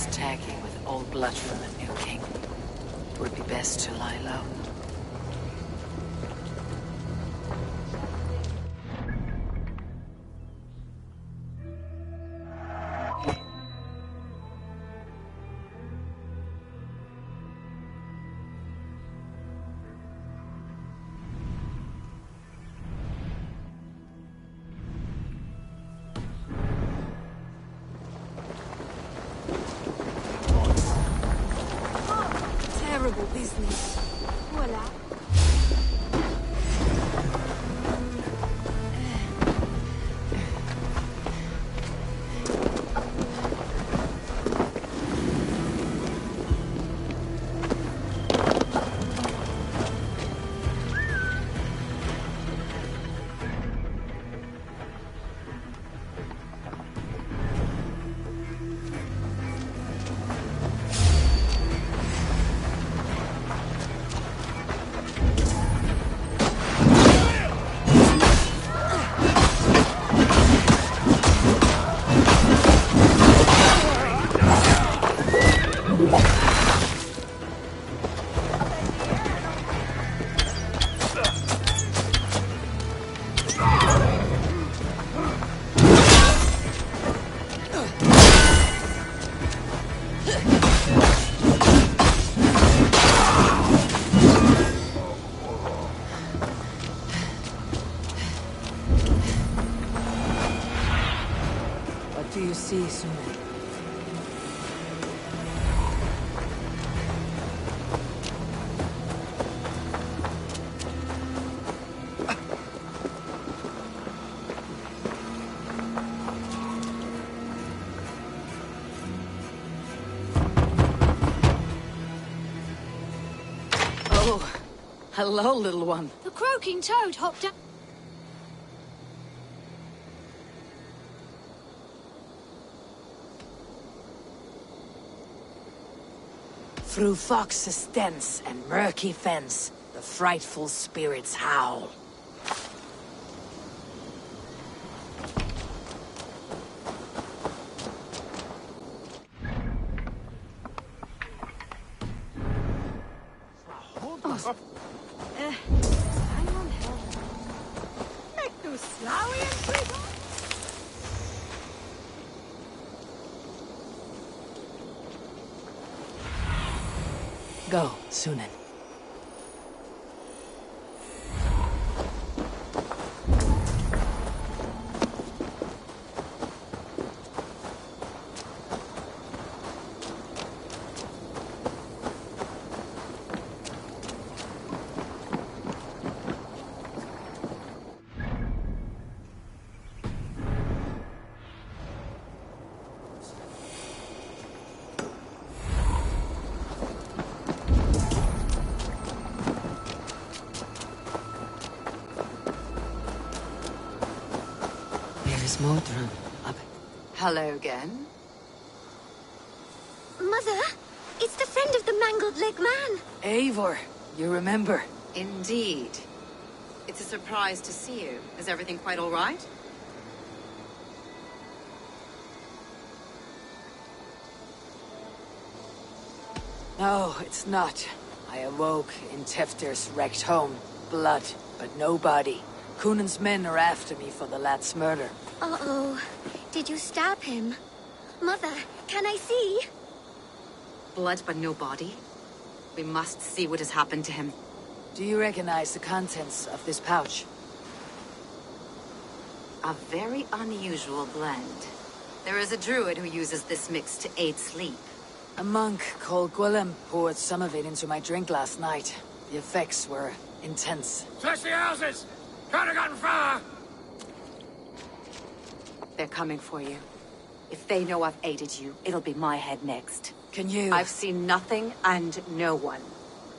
gets tacky with old blood from the new king. It would be best to lie low. Terrible business. Voila. What do you see, Sune? Oh, hello, little one. The croaking toad hopped up. Through fox's dense and murky fence, the frightful spirits howl. Go, Sunan. Modron up. Hello again. Mother, it's the friend of the mangled leg man. Eivor, you remember? Indeed. It's a surprise to see you. Is everything quite all right? No, it's not. I awoke in Tefter's wrecked home. Blood, but no body. Cunan's men are after me for the lad's murder. Uh-oh. Did you stab him? Mother, can I see? Blood but no body? We must see what has happened to him. Do you recognize the contents of this pouch? A very unusual blend. There is a druid who uses this mix to aid sleep. A monk called Gwillem poured some of it into my drink last night. The effects were intense. Search the houses! Could have gotten far! They're coming for you. If they know I've aided you, it'll be my head next. Can you? I've seen nothing and no one.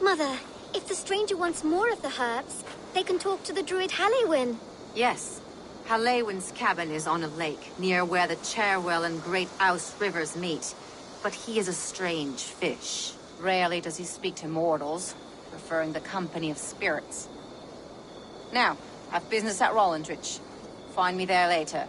Mother, if the stranger wants more of the herbs, they can talk to the druid Halewyn. Yes. Halewyn's cabin is on a lake, near where the Cherwell and Great Ouse rivers meet. But he is a strange fish. Rarely does he speak to mortals, preferring the company of spirits. Now, I've business at Rollindrich. Find me there later.